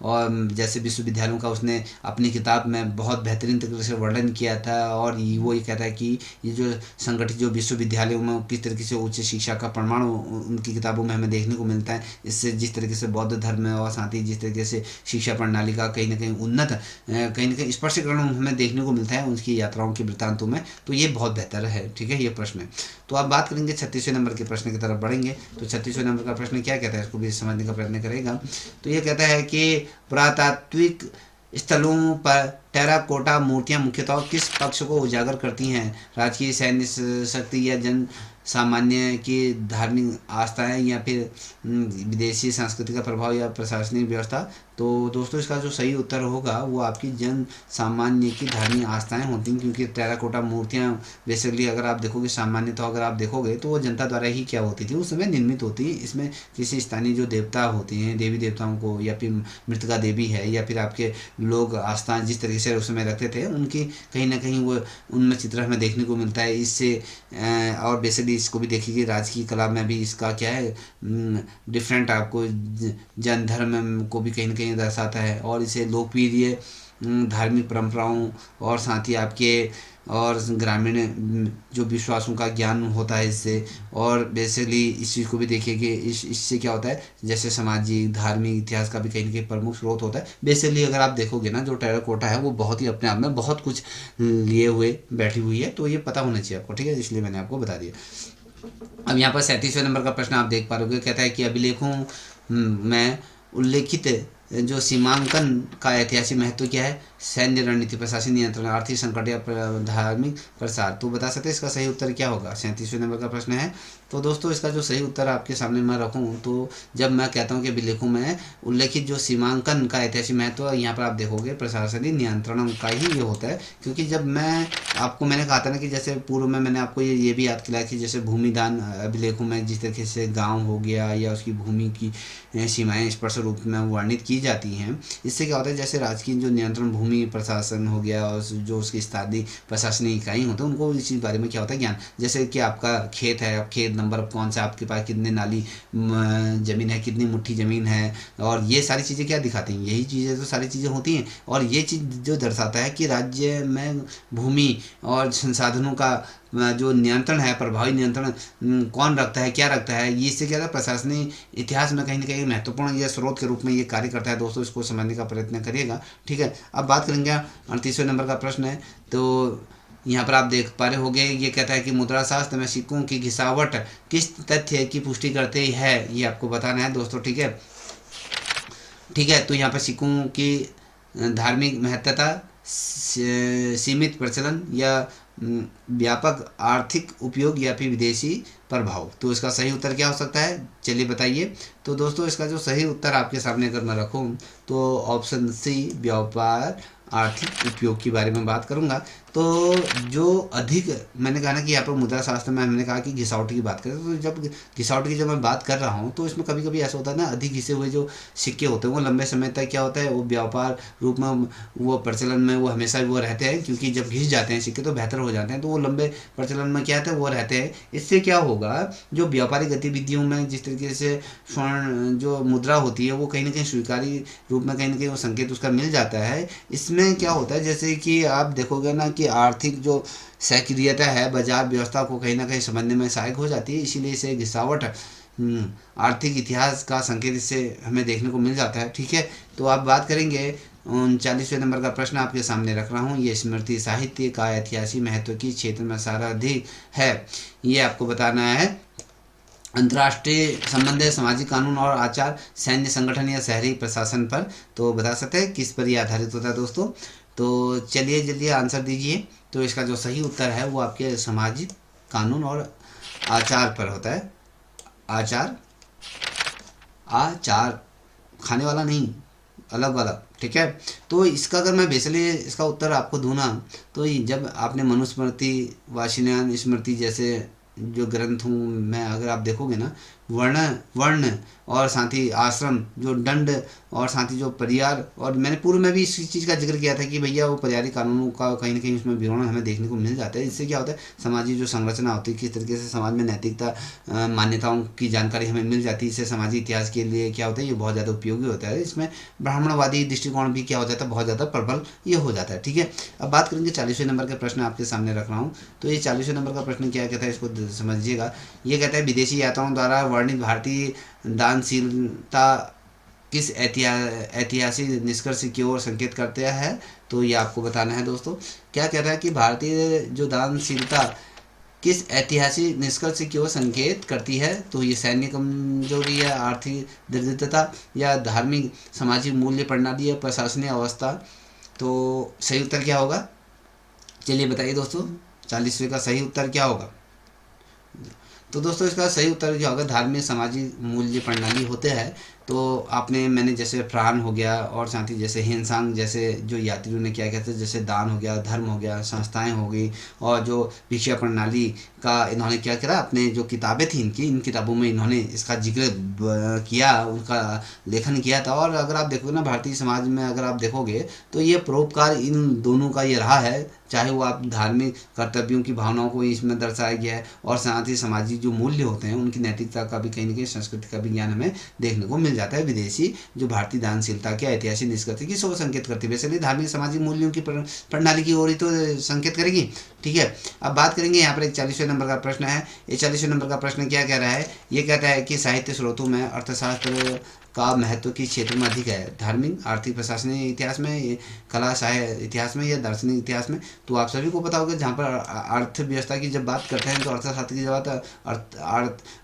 और जैसे विश्वविद्यालयों का उसने अपनी किताब में बहुत बेहतरीन तरीके से वर्णन किया था। और वो ये कहता है कि ये जो संगठित जो विश्वविद्यालयों में किस तरीके से उच्च शिक्षा का प्रमाण उनकी किताबों में हमें देखने को मिलता है। इससे जिस तरीके से बौद्ध धर्म में और साथ ही जिस तरीके से शिक्षा प्रणाली का कहीं ना कहीं उन्नत कहीं ना कहीं स्पष्टीकरण हमें देखने को मिलता है उनकी यात्राओं के वृत्तांतों में, तो ये बहुत बेहतर है, ठीक है, ये प्रश्न। तो अब बात करेंगे 36वें नंबर के प्रश्न की तरफ बढ़ेंगे। तो 36वें नंबर का प्रश्न क्या कहता है, इसको भी समझने का प्रयत्न करेगा। तो ये कहता है कि पुरातात्विक स्थलों पर टेराकोटा मूर्तियां मुख्यतः किस पक्ष को उजागर करती हैं, राजकीय सैन्य शक्ति या जन सामान्य की धार्मिक आस्थाएं या फिर विदेशी संस्कृति का प्रभाव या प्रशासनिक व्यवस्था। तो दोस्तों इसका जो सही उत्तर होगा वो आपकी जन सामान्य की धार्मिक आस्थाएं होती हैं, क्योंकि टेराकोटा मूर्तियां बेसिकली अगर आप देखोगे सामान्य तो अगर आप देखोगे तो वो जनता द्वारा ही क्या होती थी उस समय निर्मित होती। इसमें किसी स्थानीय जो देवता होते हैं, देवी देवताओं को, या फिर मृतका देवी है, या फिर आपके लोग आस्थाएं जिस तरीके से उस समय रखते थे उनकी कहीं ना कहीं वो उनमें चित्र हमें देखने को मिलता है। इससे और बेसिकली इसको भी देखिए राजकीय कला में भी इसका क्या है डिफरेंट आपको जैन धर्म को भी कहीं ना कहीं दर्शाता है। और इसे लोकप्रिय धार्मिक परंपराओं और साथ ही आपके और ग्रामीण जो विश्वासों का ज्ञान होता है इससे। और बेसिकली इस चीज़ को भी देखिए कि इससे क्या होता है, जैसे सामाजिक धार्मिक इतिहास का भी कहीं ना कहीं प्रमुख स्रोत होता है। बेसिकली अगर आप देखोगे ना, जो टेराकोटा है वो बहुत ही अपने आप में बहुत कुछ लिए हुए बैठी हुई है, तो ये पता होना चाहिए आपको, ठीक है, इसलिए मैंने आपको बता दिया। अब यहाँ पर 37वें नंबर का प्रश्न आप देख पा रहे हो, कहता है कि अभिलेखों में उल्लेखित जो सीमांकन का ऐतिहासिक महत्व क्या है? सैन्य रणनीति, प्रशासनिक नियंत्रण, आर्थिक संकट या धार्मिक प्रसार। तो बता सकते हैं इसका सही उत्तर क्या होगा? 37वें नंबर का प्रश्न है। तो दोस्तों इसका जो सही उत्तर आपके सामने मैं रखूँ, तो जब मैं कहता हूँ कि अभिलेखों में उल्लेखित जो सीमांकन का ऐतिहासिक महत्व, यहाँ पर आप देखोगे प्रशासनिक नियंत्रण का ही ये होता है। क्योंकि जब मैंने कहा था ना कि जैसे पूर्व में मैंने आपको ये भी याद किया कि जैसे भूमिदान अभिलेखों में जिस तरीके से गाँव हो गया या उसकी भूमि की सीमाएं स्पष्ट रूप में वर्णित की जाती हैं, इससे क्या होता है, जैसे राजकीय जो नियंत्रण भूमि प्रशासन हो गया और जो उसकी स्थानीय प्रशासनिक इकाई होते हैं उनको इसी बारे में क्या होता है ज्ञान। जैसे कि आपका खेत है, खेत नंबर कौन सा आपके पास, कितने नाली ज़मीन है, कितनी मुट्ठी ज़मीन है, और ये सारी चीज़ें क्या दिखाती हैं, यही चीज़ें तो सारी चीज़ें होती हैं। और ये चीज़ जो दर्शाता है कि राज्य में भूमि और संसाधनों का जो नियंत्रण है, प्रभावी नियंत्रण कौन रखता है, क्या रखता है, ये इससे क्या है प्रशासनिक इतिहास में कहीं ना कहीं महत्वपूर्ण यह स्रोत के रूप में ये कार्य करता है। दोस्तों इसको समझने का प्रयत्न करिएगा, ठीक है। अब बात करेंगे 38वें नंबर का प्रश्न है। तो यहाँ पर आप देख पा रहे होंगे, ये कहता है कि मुद्रा शास्त्र में सिक्कों की घिसावट किस तथ्य की पुष्टि करते है, ये आपको बताना है दोस्तों, ठीक है। ठीक है, तो यहाँ पर सिक्कों की धार्मिक महत्ता, सीमित प्रचलन या व्यापक आर्थिक उपयोग या फिर विदेशी प्रभाव। तो इसका सही उत्तर क्या हो सकता है, चलिए बताइए। तो दोस्तों इसका जो सही उत्तर आपके सामने अगर मैं रखूँ तो ऑप्शन सी, व्यापार आर्थिक उपयोग के बारे में बात करूंगा। तो जो अधिक, मैंने कहा ना कि यहाँ पर मुद्रा शास्त्र में हमने कहा कि घिसावट की बात करें, तो जब घिसावट की जब मैं बात कर रहा हूँ तो इसमें कभी कभी ऐसा होता है ना, अधिक घिसे हुए जो सिक्के होते हैं वो लंबे समय तक क्या होता है, वो व्यापार रूप में वो प्रचलन में वो हमेशा वो रहते हैं। क्योंकि जब घिस जाते हैं सिक्के तो बेहतर हो जाते हैं, तो वो लंबे प्रचलन में क्या होता है, वो रहते हैं। इससे क्या होगा, जो व्यापारिक गतिविधियों में जिस तरीके से स्वर्ण जो मुद्रा होती है वो कहीं ना कहीं स्वीकारी रूप में कहीं ना कहीं वो संकेत उसका मिल जाता है। इसमें क्या होता है, जैसे कि आप देखोगे ना कि आर्थिक जो सक्रियता है बाजार व्यवस्था को कहीं ना कहीं समझने में सहायक हो जाती है। इसीलिए इसे घिसावट आर्थिक इतिहास का संकेत इससे हमें देखने को मिल जाता है, ठीक है। तो आप बात करेंगे 39वें नंबर का प्रश्न आपके सामने रख रहा हूँ। ये स्मृति साहित्य का ऐतिहासिक महत्व की क्षेत्र में साराधिक है, ये आपको बताना है। अंतर्राष्ट्रीय संबंध है, सामाजिक कानून और आचार, सैन्य संगठन या शहरी प्रशासन पर। तो बता सकते हैं किस पर ये आधारित होता है दोस्तों। तो चलिए जल्दी आंसर दीजिए। तो इसका जो सही उत्तर है वो आपके सामाजिक कानून और आचार पर होता है। आचार, आचार खाने वाला नहीं, अलग वाला, ठीक है। तो इसका अगर मैं बेसिकली इसका उत्तर आपको दूँ ना, तो जब आपने मनुस्मृति, वाशिन्यायन स्मृति जैसे जो ग्रंथों में अगर आप देखोगे ना, वर्ण और साथ ही आश्रम, जो दंड और साथ ही जो परिवार, और मैंने पूर्व में भी इस चीज़ का जिक्र किया था कि भैया वो परिवारिक कानूनों का कहीं ना कहीं उसमें विवरण हमें देखने को मिल जाता है। इससे क्या होता है, सामाजिक जो संरचना होती है, किस तरीके से समाज में नैतिकता मान्यताओं की जानकारी हमें मिल जाती है। इससे सामाजिक इतिहास के लिए क्या होता है, ये बहुत ज़्यादा उपयोगी होता है। इसमें ब्राह्मणवादी दृष्टिकोण भी क्या हो जाता है, बहुत ज़्यादा प्रबल ये हो जाता है, ठीक है। अब बात करेंगे 40वें नंबर के प्रश्न आपके सामने रख रहा हूँ। तो ये 40वें नंबर का प्रश्न क्या कहता है, इसको समझिएगा। ये कहता है विदेशी यात्राओं द्वारा वर्णित भारतीय दानशीलता किस ऐतिहासिक निष्कर्ष की ओर संकेत करते हैं। तो ये आपको बताना है दोस्तों। क्या कह रहा है कि भारतीय जो दानशीलता किस ऐतिहासिक निष्कर्ष की ओर संकेत करती है। तो ये सैन्य कमजोरी या आर्थिक दरिद्रता या धार्मिक सामाजिक मूल्य प्रणाली या प्रशासनिक अवस्था। तो सही उत्तर क्या होगा, चलिए बताइए दोस्तों, 40वें का सही उत्तर क्या होगा। तो दोस्तों इसका सही उत्तर क्या होगा, धार्मिक सामाजिक मूल्य प्रणाली होते हैं। तो मैंने जैसे प्राण हो गया और साथ ही जैसे हिंसांग जैसे जो यात्रियों ने क्या कहते हैं, जैसे दान हो गया, धर्म हो गया, संस्थाएं हो गई, और जो भिक्षा प्रणाली का इन्होंने क्या करा, अपने जो किताबें थी इनकी, इन किताबों में इन्होंने इसका जिक्र किया, उनका लेखन किया था। और अगर आप देखोगे ना भारतीय समाज में अगर आप देखोगे तो ये परोपकार इन दोनों का ये रहा है, चाहे वो आप धार्मिक कर्तव्यों की भावनाओं को इसमें दर्शाया गया है, और साथ ही सामाजिक जो मूल्य होते हैं उनकी नैतिकता का भी कहीं ना कहीं, संस्कृति का भी ज्ञान हमें देखने को मिल जाता है। विदेशी जो भारतीय दानशीलता के ऐतिहासिक निष्कृति की सोच संकेत करती है। वैसे धार्मिक सामाजिक मूल्यों की प्रणाली की ओर ही तो संकेत करेगी। ठीक है, अब बात करेंगे यहाँ पर 41वें नंबर का प्रश्न है। 41वें नंबर का प्रश्न क्या कह रहा है? ये कहता है कि साहित्य स्रोतों में अर्थशास्त्र का महत्व किस क्षेत्र में अधिक है? धार्मिक, आर्थिक, प्रशासनिक इतिहास में, कला साहित्य इतिहास में, या दार्शनिक इतिहास में? तो आप सभी को पता होगा, जहाँ पर अर्थव्यवस्था की जब बात करते हैं तो अर्थशास्त्र की जब बात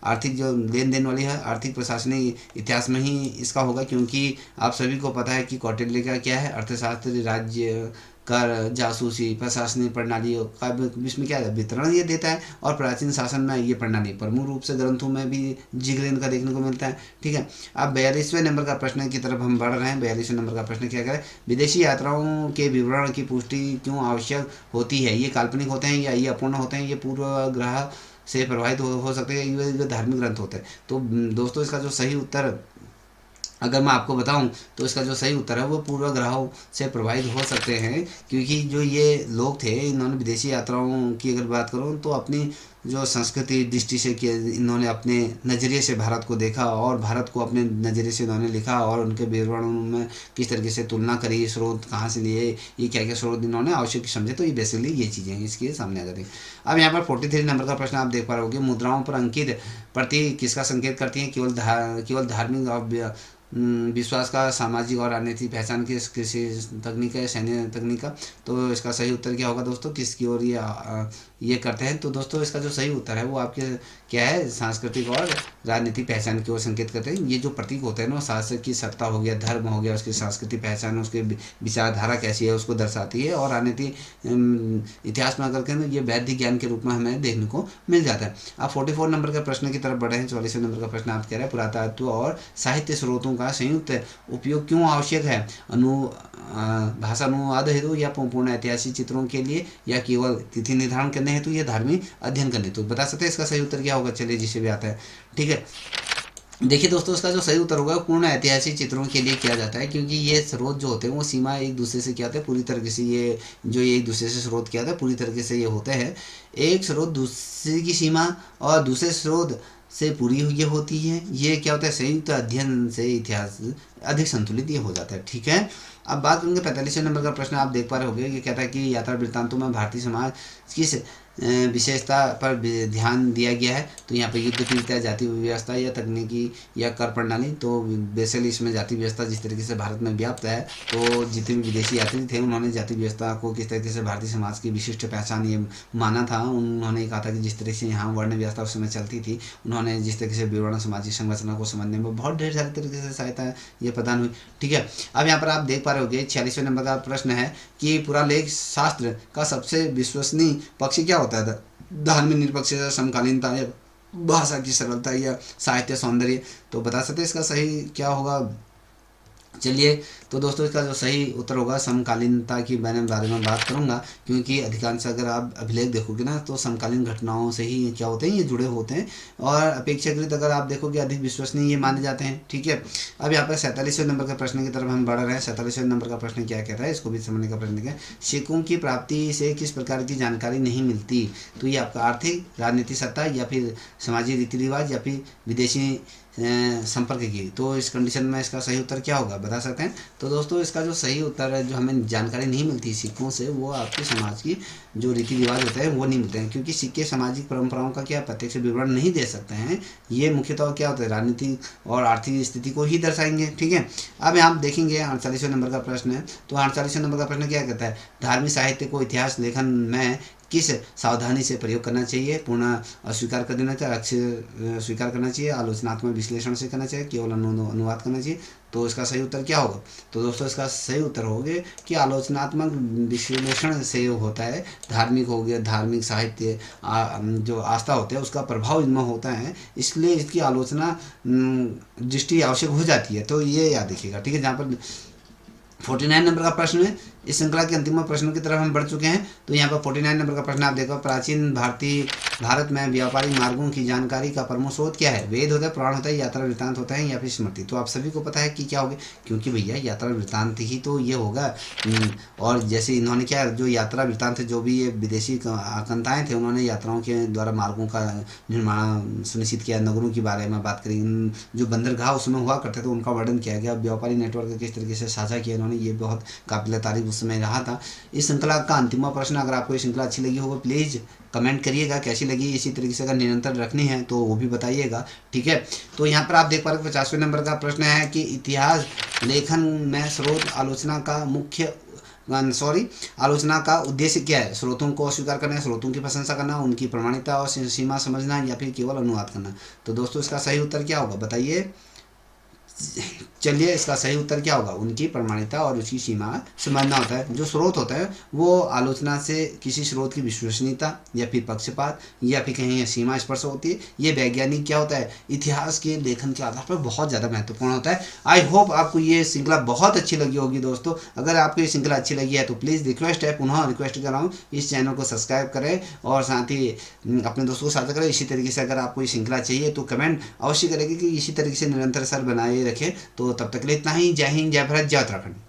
आर्थिक जो लेन देन वाली है, आर्थिक प्रशासनिक इतिहास में ही इसका होगा, क्योंकि आप सभी को पता है कि कौटिल्य का क्या है, अर्थशास्त्र राज्य कर, जासूसी, प्रशासनिक प्रणालियों का इसमें क्या है, वितरण ये देता है। और प्राचीन शासन में ये प्रणाली प्रमुख रूप से ग्रंथों में भी जिक्र इनका देखने को मिलता है। ठीक है, अब 42वें नंबर का प्रश्न की तरफ हम बढ़ रहे हैं। 42वें नंबर का प्रश्न क्या करें? विदेशी यात्राओं के विवरण की पुष्टि क्यों आवश्यक होती है? ये काल्पनिक होते हैं या ये अपूर्ण होते हैं? ये पूर्वग्रह से प्रभावित हो सकते हैं, ये धार्मिक ग्रंथ होते हैं? तो दोस्तों इसका जो सही उत्तर अगर मैं आपको बताऊं तो इसका जो सही उत्तर है वो पूर्वग्रहों से प्रभावित हो सकते हैं, क्योंकि जो ये लोग थे इन्होंने विदेशी यात्राओं की अगर बात करूं तो अपनी जो संस्कृति दृष्टि से कि इन्होंने अपने नज़रिए से भारत को देखा और भारत को अपने नज़रिए से इन्होंने लिखा, और उनके विवरणों में किस तरीके से तुलना करी, स्रोत कहाँ से लिए, ये क्या क्या स्रोत इन्होंने आवश्यक समझे। तो ये बेसिकली ये चीज़ें इसके सामने आ जाती हैं। अब यहाँ पर 43 नंबर का प्रश्न आप देख पा रहे होगे, मुद्राओं पर अंकित प्रति किसका संकेत करती हैं? केवल धार्मिक और विश्वास का, सामाजिक और राजनीतिक पहचान की कृषि तकनीक है, सैन्य तकनीक का? तो इसका सही उत्तर क्या होगा दोस्तों? किसकी ओर ये करते हैं? तो दोस्तों इसका जो सही उत्तर है वो आपके क्या है? सांस्कृतिक और राजनीतिक पहचान की ओर संकेत करते हैं। ये जो प्रतीक होते हैं ना, शासक की सत्ता हो गया, धर्म हो गया, उसकी सांस्कृतिक पहचान, उसकी विचारधारा कैसी है उसको दर्शाती है। और राजनीतिक इतिहास में अगर कहें तो ये वैदिक ज्ञान के रूप में हमें देखने को मिल जाता है। आप 44 नंबर के प्रश्न की तरफ बढ़े हैं। 44वें नंबर का प्रश्न आप कह रहे हैं, पुरातत्व और साहित्य स्रोतों का संयुक्त उपयोग क्यों आवश्यक है? भाषा अनुवाद हेतु, या पूर्ण ऐतिहासिक चित्रों के लिए, या केवल तिथि निर्धारण करने हेतु, या धार्मिक अध्ययन करने हेतु? बता सकते हैं इसका सही उत्तर क्या होगा? चलिए जिसे भी आता है। ठीक है, देखिए दोस्तों इसका जो सही उत्तर होगा पूर्ण ऐतिहासिक चित्रों के लिए किया जाता है, क्योंकि ये स्रोत जो होते हैं वो सीमा एक दूसरे से क्या होते हैं, पूरी तरीके से ये जो ये एक दूसरे से स्रोत क्या होता है, पूरी तरीके से ये होते हैं। एक स्रोत दूसरे की सीमा और दूसरे स्रोत से पूरी ये होती है। ये क्या होता है, संयुक्त अध्ययन से इतिहास अधिक संतुलित ये हो जाता है। ठीक है, अब बात करेंगे 45वें नंबर का प्रश्न आप देख पा रहे होंगे। ये कहता है कि यात्रा वृत्तांतों में भारतीय समाज किस विशेषता पर ध्यान दिया गया है? तो यहाँ पर युद्ध पीड़िता, जाति व्यवस्था, या तकनीकी, या कर प्रणाली? तो बेसिकली इसमें जाति व्यवस्था जिस तरीके से भारत में व्याप्त है, तो जितने भी विदेशी यात्री थे उन्होंने जाति व्यवस्था को किस तरीके से भारतीय समाज की विशिष्ट पहचान ये माना था। उन्होंने कहा था कि जिस तरीके से यहाँ वर्ण व्यवस्था उस समय चलती थी, उन्होंने जिस तरीके से विवरण सामाजिक संरचना को समझने में बहुत ढेर सारे तरीके से सहायता ये प्रदान हुई। ठीक है, अब यहाँ पर आप देख पा रहे होंगे 46वें नंबर का प्रश्न है कि पुरालेख शास्त्र का सबसे विश्वसनीय पक्ष क्या होता है? धार्मिक निरपेक्षता, समकालीनता, या भाषा की सरलता, या साहित्य सौंदर्य? तो बता सकते हैं इसका सही क्या होगा? चलिए, तो दोस्तों इसका जो सही उत्तर होगा समकालीनता की बारे में बात करूंगा, क्योंकि अधिकांश अगर आप अभिलेख देखोगे ना तो समकालीन घटनाओं से ही क्या होते हैं, ये जुड़े होते हैं, और अपेक्षाकृत अगर आप देखोगे अधिक विश्वसनीय ये माने जाते हैं। ठीक है, अब यहाँ पर 47वें नंबर के प्रश्न की तरफ हम बढ़ रहे हैं। 47वें नंबर का प्रश्न क्या कहता है, इसको भी समझने का प्रश्न है। सिक्कों की प्राप्ति से किस प्रकार की जानकारी नहीं मिलती? तो ये आपका आर्थिक, राजनीतिक सत्ता, या फिर सामाजिक रीति रिवाज, या फिर विदेशी संपर्क की? तो इस कंडीशन में इसका सही उत्तर क्या होगा, बता सकते हैं? तो दोस्तों इसका जो सही उत्तर है, जो हमें जानकारी नहीं मिलती सिक्कों से, वो आपके समाज की जो रीति रिवाज होते हैं वो नहीं मिलते हैं, क्योंकि सिक्के सामाजिक परंपराओं का क्या प्रत्यक्ष विवरण नहीं दे सकते हैं। ये मुख्यतः क्या होता है, राजनीतिक और आर्थिक स्थिति को ही दर्शाएंगे। ठीक है, अब यहाँ देखेंगे 48वें नंबर का प्रश्न है। तो 48वें नंबर का प्रश्न क्या कहता है, धार्मिक साहित्य को इतिहास लेखन में किस सावधानी से प्रयोग करना चाहिए? पूर्ण अस्वीकार कर देना चाहिए, अक्षर स्वीकार करना चाहिए, आलोचनात्मक विश्लेषण से करना चाहिए, केवल अनुवाद करना चाहिए? तो इसका सही उत्तर क्या होगा? तो दोस्तों इसका सही उत्तर होगा कि आलोचनात्मक विश्लेषण से होता है। धार्मिक हो गया, धार्मिक साहित्य जो आस्था होता है उसका प्रभाव इनमें होता है, इसलिए इसकी आलोचना दृष्टि आवश्यक हो जाती है। तो ये याद रखिएगा। ठीक है, जहाँ पर 49 नंबर का प्रश्न है, इस श्रृंखला के अंतिम प्रश्नों की तरफ हम बढ़ चुके हैं। तो यहाँ पर 49 नंबर का प्रश्न आप देखो, प्राचीन भारतीय भारत में व्यापारिक मार्गों की जानकारी का प्रमुख स्रोत क्या है? वेद होता है, पुराण होता है, यात्रा वृत्तांत होता है या फिर स्मृति। तो आप सभी को पता है कि क्या होगा, क्योंकि भैया यात्रा वृत्तांत ही तो ये होगा। और जैसे इन्होंने क्या, जो यात्रा वृत्तांत जो भी ये विदेशी आकंताएँ थे, उन्होंने यात्राओं के द्वारा मार्गों का निर्माण सुनिश्चित किया, नगरों के बारे में बात करी, जो बंदरगाह उसमें हुआ करते थे उनका वर्णन किया गया, व्यापारी नेटवर्क किस तरीके से साझा किया इन्होंने, ये बहुत काबिल तारीफ उस समय रहा था। इस श्रृंखला का अंतिम प्रश्न, अगर आपको ये श्रृंखला अच्छी लगी हो प्लीज़ कमेंट करिएगा कैसी लगी। इसी तरीके से अगर निरंतर रखनी है तो वो भी बताइएगा, ठीक है। तो यहाँ पर आप देख पा रहे 50वें नंबर का प्रश्न है कि इतिहास लेखन में स्रोत आलोचना का आलोचना का उद्देश्य क्या है? स्रोतों को अस्वीकार करना, स्रोतों की प्रशंसा करना, उनकी प्रमाणिकता और सीमा समझना, या फिर केवल अनुवाद करना। तो दोस्तों इसका सही उत्तर क्या होगा बताइए। चलिए इसका सही उत्तर क्या होगा, उनकी प्रमाणिकता और उसकी सीमा समझना होता है। जो स्रोत होता है वो आलोचना से किसी स्रोत की विश्वसनीयता या फिर पक्षपात या फिर कहीं सीमा स्पर्श होती है। ये वैज्ञानिक क्या होता है, इतिहास के लेखन के आधार पर बहुत ज़्यादा महत्वपूर्ण होता है। आई होप आपको ये श्रृंखला बहुत अच्छी लगी होगी दोस्तों। अगर आपको ये श्रृंखला अच्छी लगी है तो प्लीज़ रिक्वेस्ट है, पुनः रिक्वेस्ट कर रहा हूँ, इस चैनल को सब्सक्राइब करें और साथ ही अपने दोस्तों को साझा करें। इसी तरीके से अगर आपको ये श्रृंखला चाहिए तो कमेंट अवश्य करेंगे कि इसी तरीके से निरंतर सर बनाए रखें। तो तब तक के लिए इतना ही। जय हिंद, जय भारत, जय उत्तराखंड।